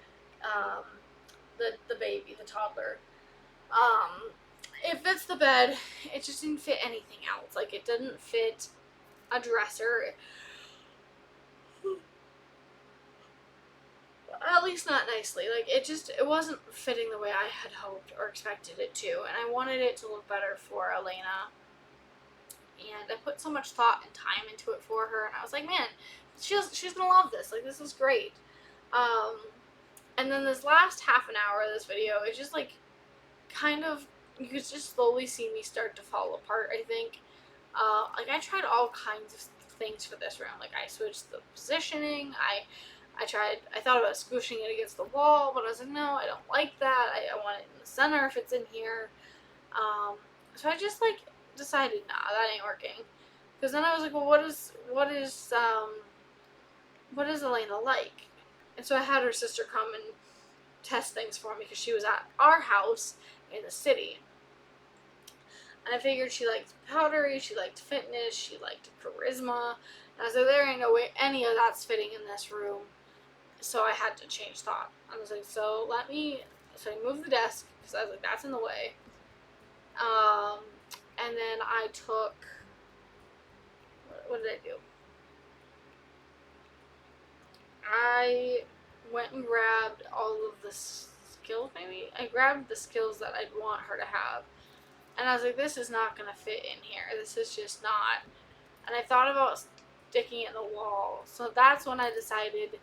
um, the baby, the toddler. It fits the bed. It just didn't fit anything else. Like, it didn't fit a dresser. At least not nicely. Like, it wasn't fitting the way I had hoped or expected it to. And I wanted it to look better for Elena. And I put so much thought and time into it for her. And I was like, man, she's gonna love this. Like, this is great. And then this last half an hour of this video is just like kind of, you could just slowly see me start to fall apart, I think. Like, I tried all kinds of things for this room. Like, I switched the positioning. I thought about squishing it against the wall, but I was like, no, I don't like that. I want it in the center if it's in here. So I just like decided, nah, that ain't working. Because then I was like, well, what is Elena like? And so I had her sister come and test things for me because she was at our house in the city. And I figured she liked powdery, she liked fitness, she liked charisma. And I was like, there ain't no way any of that's fitting in this room. So I had to change thought. I was like, so I moved the desk because I was like, that's in the way. And then I took, what did I do? I went and grabbed all of the skills, maybe? I grabbed the skills that I'd want her to have. And I was like, this is not going to fit in here. This is just not. And I thought about sticking it in the wall. So that's when I decided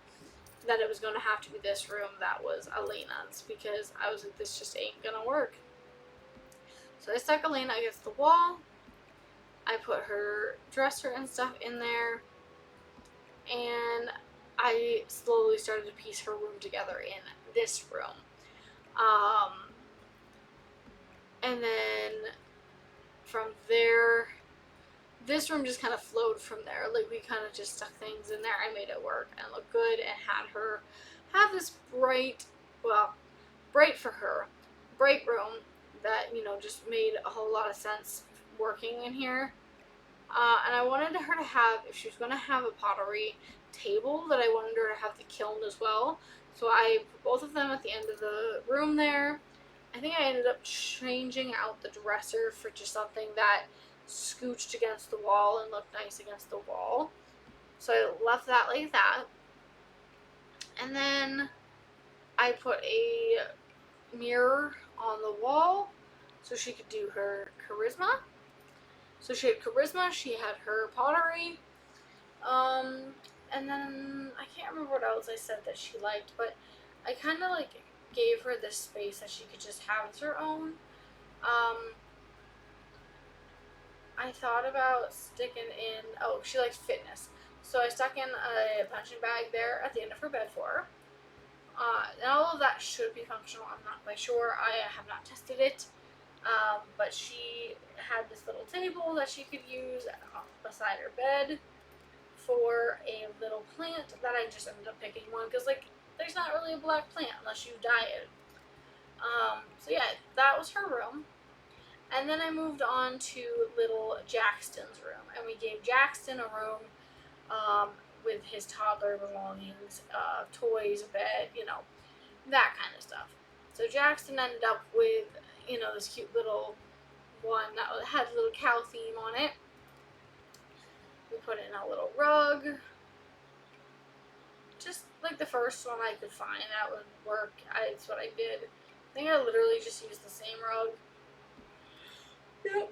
that it was going to have to be this room that was Elena's. Because I was like, this just ain't going to work. So I stuck Elena against the wall. I put her dresser and stuff in there. And I slowly started to piece her room together in this room. And then from there, this room just kind of flowed from there. Like, we kind of just stuck things in there. I made it work and look good and had her have this bright for her, bright room that, just made a whole lot of sense working in here. And I wanted her to have, if she was going to have a pottery table, that I wanted her to have the kiln as well. So I put both of them at the end of the room there. I think I ended up changing out the dresser for just something that scooched against the wall and looked nice against the wall. So I left that like that. And then I put a mirror on the wall so she could do her charisma. So she had charisma, she had her pottery, and then I can't remember what else I said that she liked, but I kind of like gave her this space that she could just have as her own. I thought about sticking in, she likes fitness. So I stuck in a punching bag there at the end of her bed for her. And all of that should be functional. I'm not quite sure. I have not tested it. But she had this little table that she could use beside her bed for a little plant that I just ended up picking one because, like, there's not really a black plant unless you dye it. So yeah, that was her room. And then I moved on to little Jackson's room, and we gave Jackson a room with his toddler belongings, toys, a bed, that kind of stuff. So Jackson ended up with, this cute little one that had a little cow theme on it. We put in a little rug, just like the first one I could find that would work. That's what I did. I think I literally just used the same rug. Yep.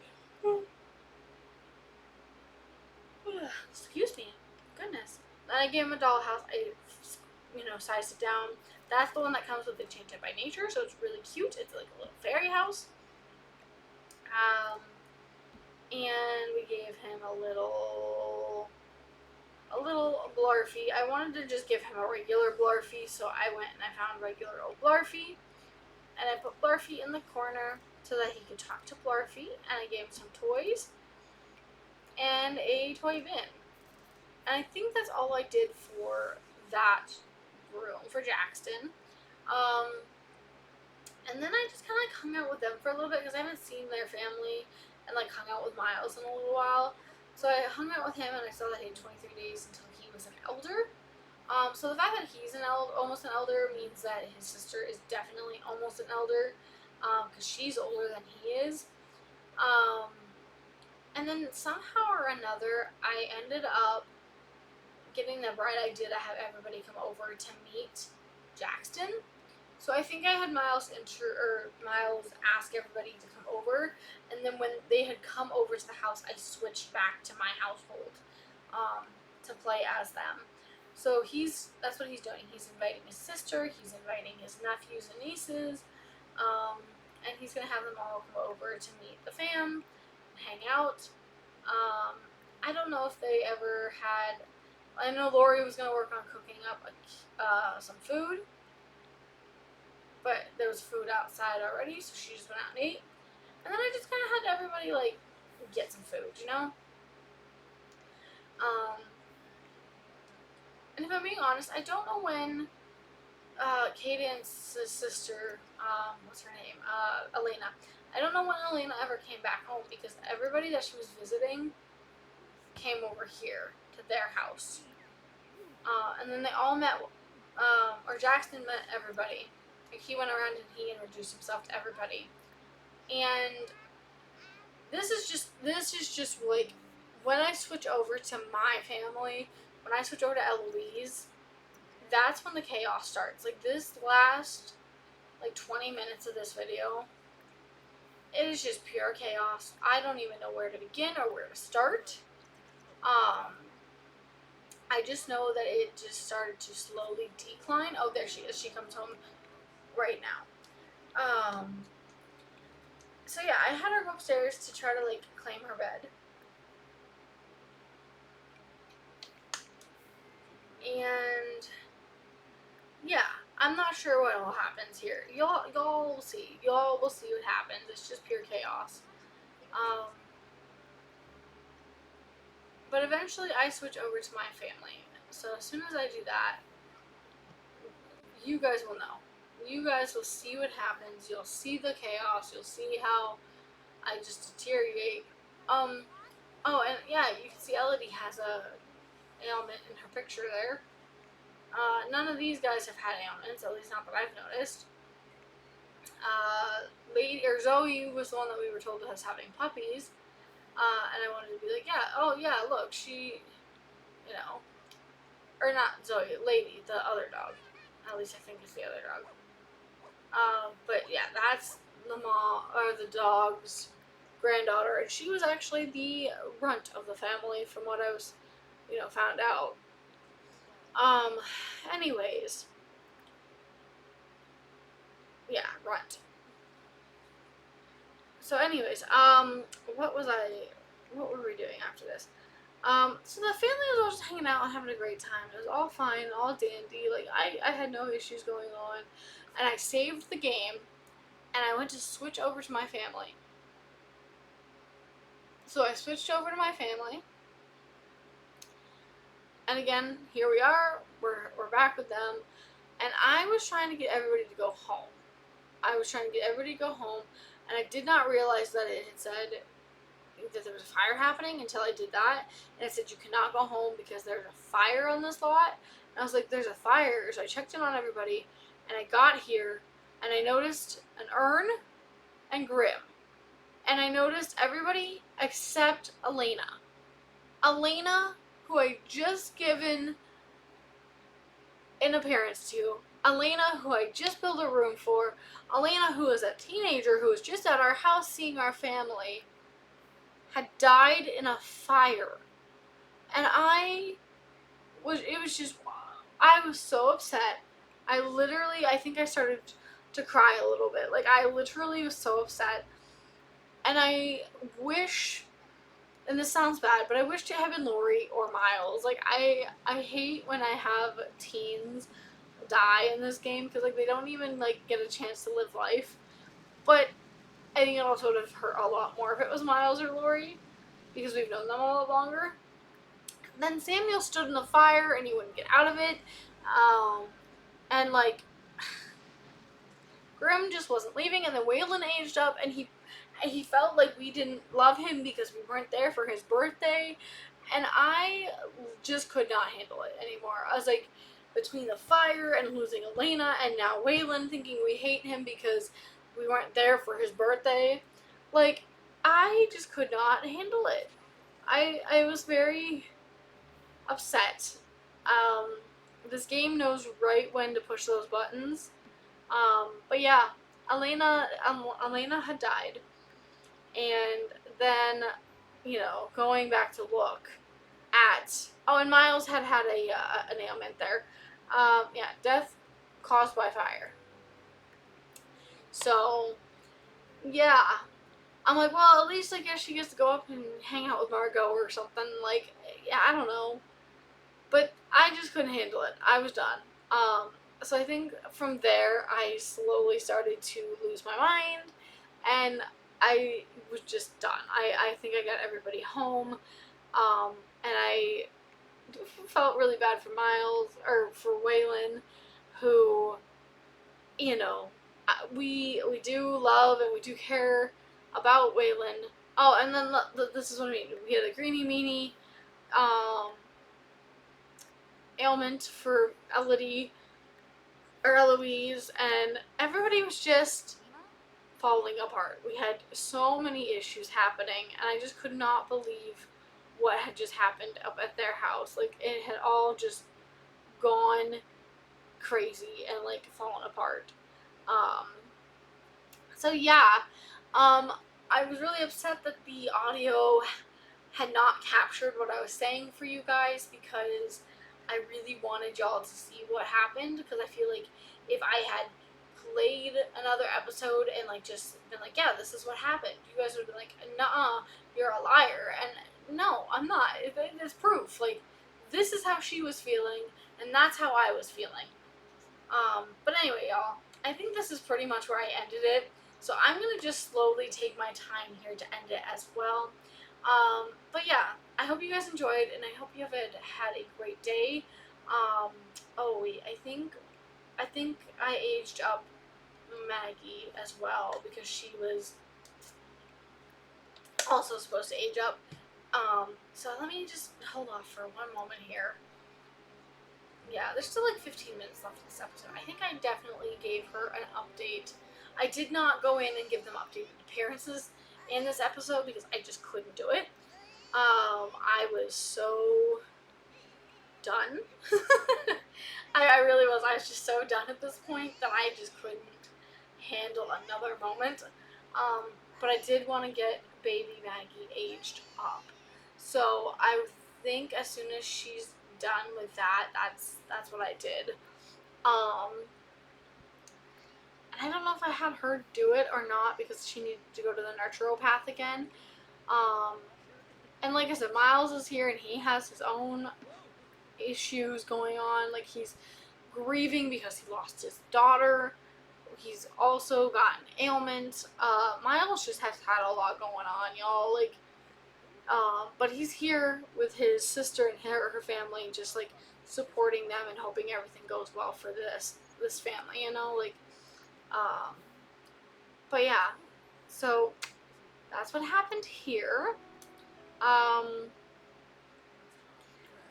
Excuse me. Goodness. Then I gave him a dollhouse. I, sized it down. That's the one that comes with Enchanted by Nature, so it's really cute. It's like a little fairy house. And we gave him a little Blarfy. I wanted to just give him a regular Blarfy, so I went and I found regular old Blarfy, and I put Blarfy in the corner so that he could talk to Blarfy, and I gave him some toys and a toy bin. And I think that's all I did for that room for Jackson. And then I just kind of like hung out with them for a little bit because I haven't seen their family and like hung out with Miles in a little while. So I hung out with him and I saw that he had 23 days until he was an elder. So the fact that he's almost an elder means that his sister is definitely almost an elder because she's older than he is. And then somehow or another, I ended up getting the bright idea to have everybody come over to meet Jackson. So I think I had Miles ask everybody to come over, and then when they had come over to the house, I switched back to my household to play as them. So that's what he's doing. He's inviting his sister, he's inviting his nephews and nieces, and he's gonna have them all come over to meet the fam, hang out. I don't know if they ever had. I know Lori was gonna work on cooking up some food. But there was food outside already, so she just went out and ate. And then I just kind of had everybody, like, get some food, And if I'm being honest, I don't know when Caden's sister, what's her name? Elena. I don't know when Elena ever came back home because everybody that she was visiting came over here to their house. And then they all met, or Jackson met everybody. Like, he went around and he introduced himself to everybody. And this is just like when I switch over to my family, when I switch over to Eloise, that's when the chaos starts. Like, this last 20 minutes of this video, it is just pure chaos. I don't even know where to begin or where to start. I just know that it just started to slowly decline. Oh, there she is. She comes home right now. So yeah, I had her go upstairs to try to claim her bed. And yeah, I'm not sure what all happens here. Y'all will see. Y'all will see what happens. It's just pure chaos. But eventually I switch over to my family. So as soon as I do that, you guys will know. You guys will see what happens. You'll see the chaos. You'll see how I just deteriorate. Oh, and yeah, you can see Elodie has a ailment in her picture there. None of these guys have had ailments, at least not that I've noticed. Zoe was the one that we were told was having puppies. And I wanted to be like, yeah, oh yeah, look, she, or not Zoe, Lady, the other dog. At least I think it's the other dog. But yeah, that's the mom, or the dog's granddaughter, and she was actually the runt of the family from what I was, found out. Anyways. Yeah, runt. So anyways, what were we doing after this? So the family was all just hanging out and having a great time. It was all fine, all dandy. Like I had no issues going on, and I saved the game, and I went to switch over to my family. So I switched over to my family, and again, here we are. We're back with them, and I was trying to get everybody to go home. I was trying to get everybody to go home, and I did not realize that it had said that there was a fire happening until I did that. And it said you cannot go home because there's a fire on this lot. And I was like, there's a fire. So I checked in on everybody, and I got here, and I noticed an urn and Grim. And I noticed everybody except Elena. Elena, who I just given an appearance to. Elena, who I just built a room for. Elena, who is a teenager who was just at our house seeing our family, had died in a fire. And it was just, I was so upset. I think I started to cry a little bit. Like, I literally was so upset. And I wish, and this sounds bad, but I wish it had been Lori or Miles. Like, I hate when I have teens die in this game because, like, they don't even, like, get a chance to live life. But I think it also would have hurt a lot more if it was Miles or Lori because we've known them a lot longer. Then Samuel stood in the fire and he wouldn't get out of it. And like Grim just wasn't leaving, and then Waylon aged up, and he felt like we didn't love him because we weren't there for his birthday, and I just could not handle it anymore. I was like, between the fire and losing Elena, and now Waylon thinking we hate him because we weren't there for his birthday, like I just could not handle it. I was very upset. Um, this game knows right when to push those buttons. But yeah, Elena had died, and then going back to look at and Miles had an ailment there. Yeah, death caused by fire. So yeah, I'm like, well, at least I guess she gets to go up and hang out with Margot or something. Like, yeah, I don't know. But I just couldn't handle it. I was done. So I think from there, I slowly started to lose my mind, and I was just done. I think I got everybody home, and I felt really bad for Miles, or for Waylon, who, we do love and we do care about Waylon. Oh, and then this is what I mean. We had a Greenie Meanie, ailment for Elodie or Eloise, and everybody was just falling apart. We had so many issues happening, and I just could not believe what had just happened up at their house. Like, it had all just gone crazy and like fallen apart. Um, so yeah, I was really upset that the audio had not captured what I was saying for you guys because I really wanted y'all to see what happened, because I feel like if I had played another episode and like just been like, yeah, this is what happened, you guys would have been like, nah, you're a liar. And no, I'm not. It's proof. Like, this is how she was feeling, and that's how I was feeling. But anyway, y'all, I think this is pretty much where I ended it. So I'm gonna just slowly take my time here to end it as well. But yeah, I hope you guys enjoyed, and I hope you have had a great day. Oh wait, I think I aged up Maggie as well because she was also supposed to age up. So let me just hold off for one moment here. Yeah, there's still like 15 minutes left in this episode. I think I definitely gave her an update. I did not go in and give them updated appearances in this episode because I just couldn't do it. I was so done. I really was. I was just so done at this point that I just couldn't handle another moment. But I did want to get baby Maggie aged up. So I think as soon as she's done with that, that's what I did. And I don't know if I had her do it or not because she needed to go to the naturopath again. And like I said, Miles is here and he has his own issues going on. Like he's grieving because he lost his daughter. He's also got an ailment. Miles just has had a lot going on, y'all. Like, but he's here with his sister and her family, just like supporting them and hoping everything goes well for this family. You know, like, um, but yeah. So that's what happened here. Um,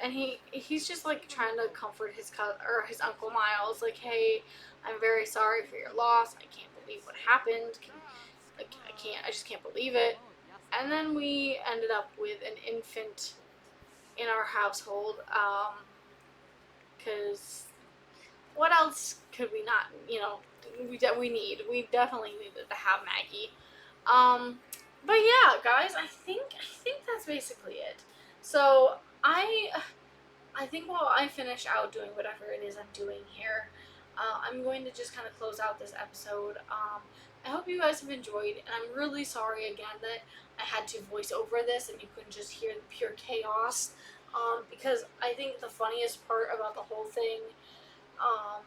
and he's just like trying to comfort his cousin or his uncle Miles, like, hey, I'm very sorry for your loss. I can't believe what happened. I just can't believe it. And then we ended up with an infant in our household, because what else could we not, we definitely needed to have Maggie. Um, but yeah, guys, I think that's basically it. So I I think while I finish out doing whatever it is I'm doing here, I'm going to just kind of close out this episode. I hope you guys have enjoyed, and I'm really sorry again that I had to voice over this and you couldn't just hear the pure chaos. Because I think the funniest part about the whole thing, um,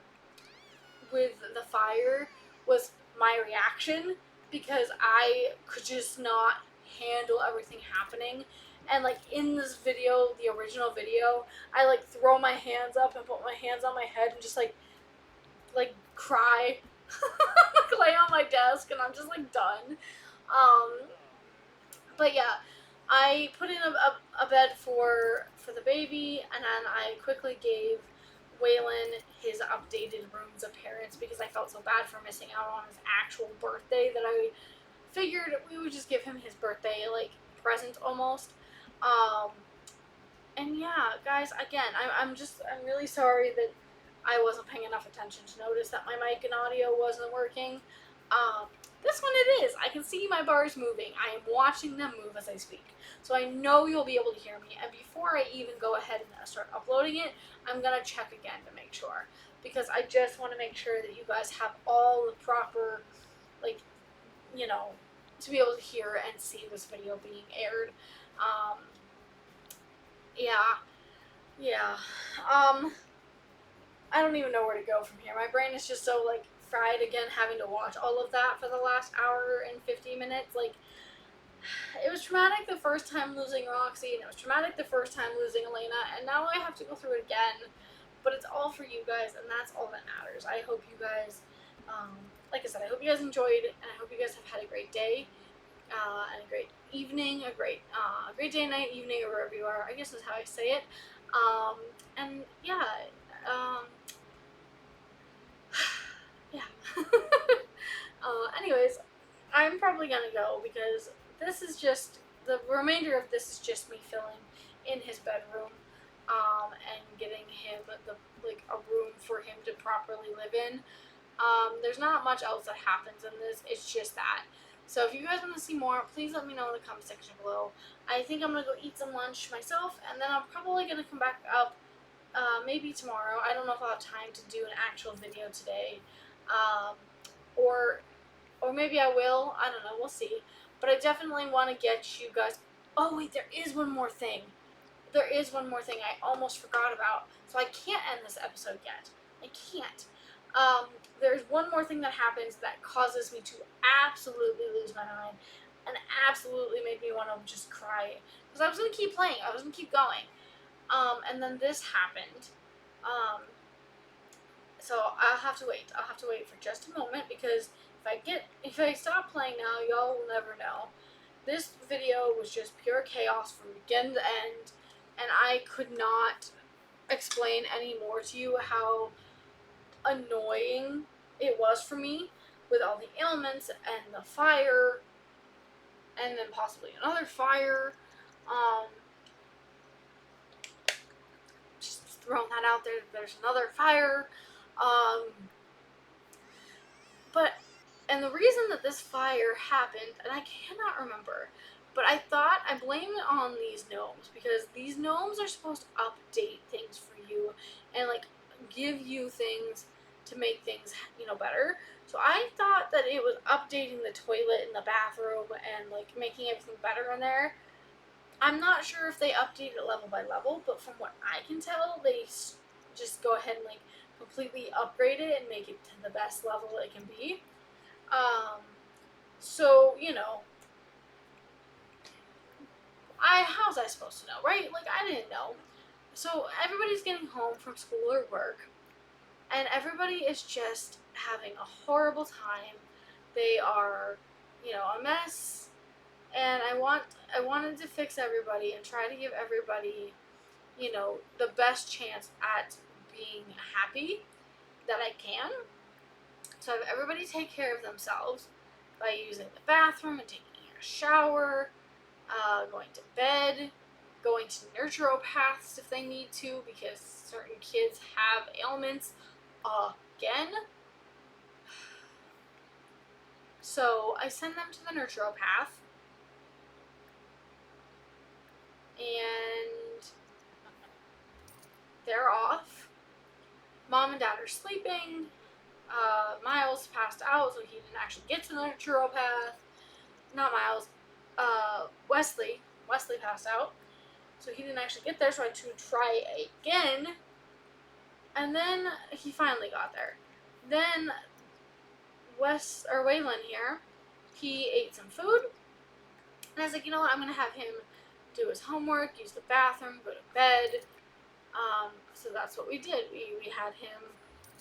with the fire was my reaction, because I could just not handle everything happening. And like in this video, the original video, I like throw my hands up and put my hands on my head and just like cry, like lay on my desk, and I'm just like done. Um, but yeah, I put in a bed for the baby, and then I quickly gave Waylon his updated room's appearance because I felt so bad for missing out on his actual birthday that I figured we would just give him his birthday like present almost. Um, and yeah, guys, again, I'm really sorry that I wasn't paying enough attention to notice that my mic and audio wasn't working. Um, this one it is. I can see my bars moving. I am watching them move as I speak. So I know you'll be able to hear me. And before I even go ahead and start uploading it, I'm going to check again to make sure. Because I just want to make sure that you guys have all the proper, like, you know, to be able to hear and see this video being aired. Um, yeah. Yeah. I don't even know where to go from here. My brain is just so like fried again, having to watch all of that for the last hour and 50 minutes. Like, it was traumatic the first time losing Roxy, and it was traumatic the first time losing Elena, and now I have to go through it again. But it's all for you guys, and that's all that matters. I hope you guys, like I said, I hope you guys enjoyed, and I hope you guys have had a great day, and a great evening, a great day, night, evening, or wherever you are. I guess is how I say it. And yeah, um, yeah. Anyways, I'm probably gonna go because this is just the remainder of this is just me filling in his bedroom, and getting him a room for him to properly live in. There's not much else that happens in this. It's just that. So if you guys want to see more, please let me know in the comment section below. I think I'm gonna go eat some lunch myself, and then I'm probably gonna come back up. Maybe tomorrow. I don't know if I'll have time to do an actual video today. Um, or maybe I will. I don't know. We'll see. But I definitely want to get you guys. Oh wait, there is one more thing. There is one more thing I almost forgot about. So I can't end this episode yet. I can't. There's one more thing that happens that causes me to absolutely lose my mind, and absolutely made me want to just cry. Because I was gonna keep playing. I was gonna keep going. And then this happened. Um, so I'll have to wait. I'll have to wait for just a moment, because if I stop playing now, y'all will never know. This video was just pure chaos from beginning to end, and I could not explain any more to you how annoying it was for me with all the ailments and the fire, and then possibly another fire. Um, just throwing that out there. There's another fire. Um, but and the reason that this fire happened, and I cannot remember, but I thought I blame it on these gnomes, because these gnomes are supposed to update things for you and like give you things to make things, better. So I thought that it was updating the toilet in the bathroom and like making everything better in there. I'm not sure if they update it level by level, but from what I can tell, they just go ahead and like completely upgrade it and make it to the best level it can be. So how was I supposed to know, right? Like I didn't know. So everybody's getting home from school or work, and everybody is just having a horrible time. They are, a mess, and I wanted to fix everybody and try to give everybody, the best chance at being happy that I can. So have everybody take care of themselves by using the bathroom and taking a shower, going to bed, going to nurturopaths if they need to because certain kids have ailments again. So I send them to the nurturopath, and they're off. Mom and dad are sleeping. Miles passed out, so he didn't actually get to the naturopath. Not Miles. Wesley. Wesley passed out, so he didn't actually get there. So I had to try again, and then he finally got there. Then Waylon here, he ate some food, and I was like, you know what? I'm gonna have him do his homework, use the bathroom, go to bed. So that's what we did. We had him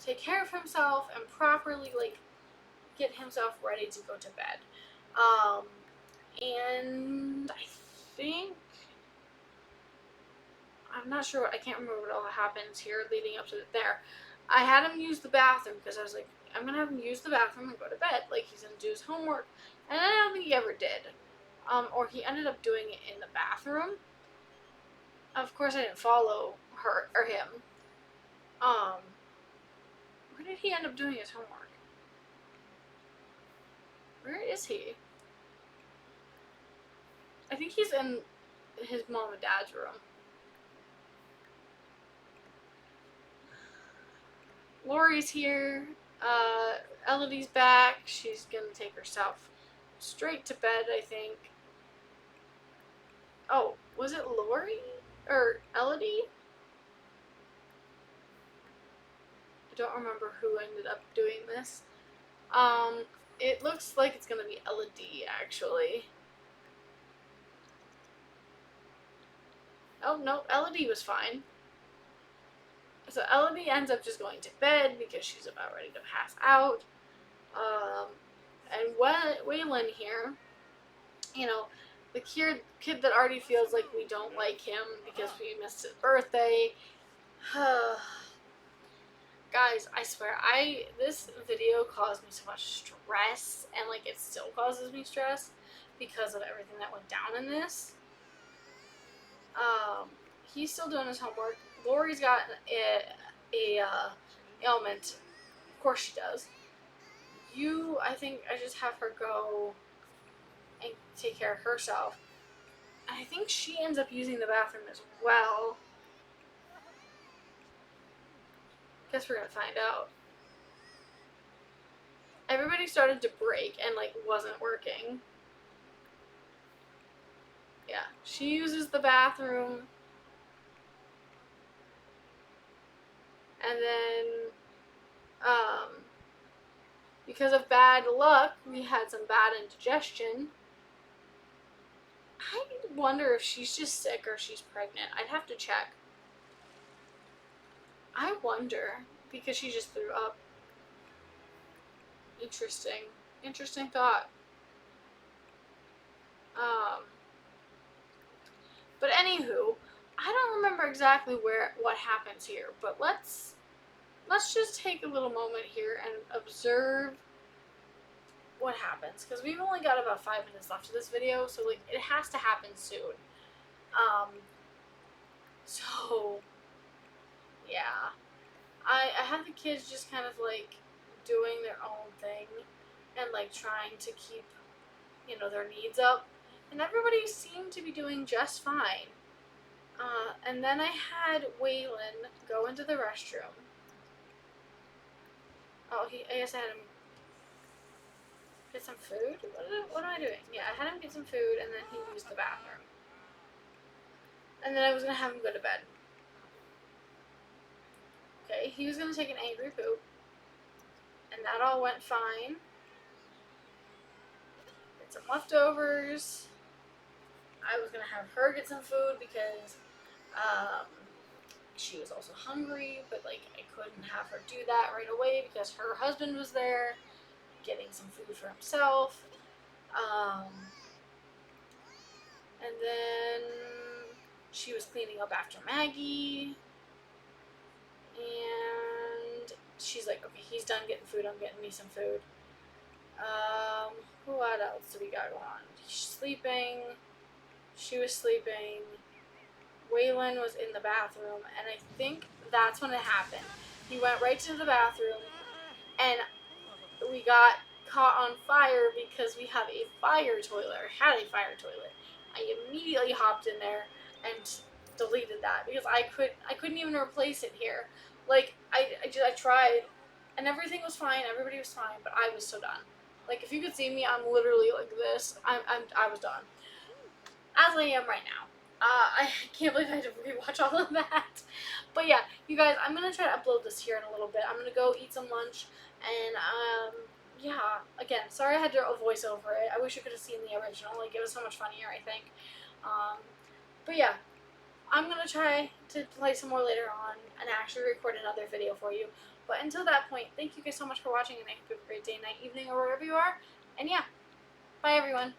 take care of himself and properly get himself ready to go to bed. And I think I'm not sure. I can't remember what all happens here leading up to there. I had him use the bathroom because I was like, I'm gonna have him use the bathroom and go to bed. Like he's gonna do his homework, and I don't think he ever did. Or he ended up doing it in the bathroom. Of course, I didn't follow her or him. Where did he end up doing his homework? Where is he? I think he's in his mom and dad's room. Lori's here. Elodie's back. She's gonna take herself straight to bed, I think. Oh, was it Lori? Or Elodie? I don't remember who ended up doing this. It looks like it's gonna be Elodie, actually. Oh, no, Elodie was fine. So Elodie ends up just going to bed because she's about ready to pass out. And Waylon here, the kid that already feels like we don't like him because we missed his birthday. Guys, I swear, this video caused me so much stress, and it still causes me stress because of everything that went down in this. He's still doing his homework. Lori's got a ailment. Of course she does. I think I just have her go and take care of herself. And I think she ends up using the bathroom as well. Guess we're gonna find out. Everybody started to break and wasn't working. Yeah, she uses the bathroom. And then, because of bad luck, we had some bad indigestion. I wonder if she's just sick or she's pregnant. I'd have to check. I wonder, because she just threw up. Interesting thought. But anywho, I don't remember exactly what happens here, but let's just take a little moment here and observe what happens, because we've only got about 5 minutes left of this video, so it has to happen soon. So yeah, I have the kids just kind of doing their own thing and trying to keep their needs up, and everybody seemed to be doing just fine. And then I had Waylon go into the restroom. Oh, I guess I had him get some food? What am I doing? Yeah, I had him get some food, and then he used the bathroom. and then I was gonna have him go to bed. Okay, he was gonna take an angry poop, and that all went fine. Get some leftovers. I was gonna have her get some food because um, she was also hungry, but like I couldn't have her do that right away because her husband was there getting some food for himself. Um, and then she was cleaning up after Maggie, and she's like, okay, he's done getting food. I'm getting me some food. What else do we got going on? She's sleeping. She was sleeping. Waylon was in the bathroom, and I think that's when it happened. He went right to the bathroom, and we got caught on fire because we have a fire toilet, or had a fire toilet. I immediately hopped in there and deleted that because I couldn't even replace it here. Like I tried, and everything was fine. Everybody was fine, but I was so done. Like if you could see me, I'm literally like this. I was done. As I am right now. I can't believe I had to rewatch all of that. But yeah, you guys, I'm gonna try to upload this here in a little bit. I'm gonna go eat some lunch, and yeah. Again, sorry I had to voice over it. I wish you could have seen the original. Like it was so much funnier, I think. But yeah, I'm gonna try to play some more later on and actually record another video for you. But until that point, thank you guys so much for watching, and I hope you have a great day, night, evening, or wherever you are. And yeah, bye everyone.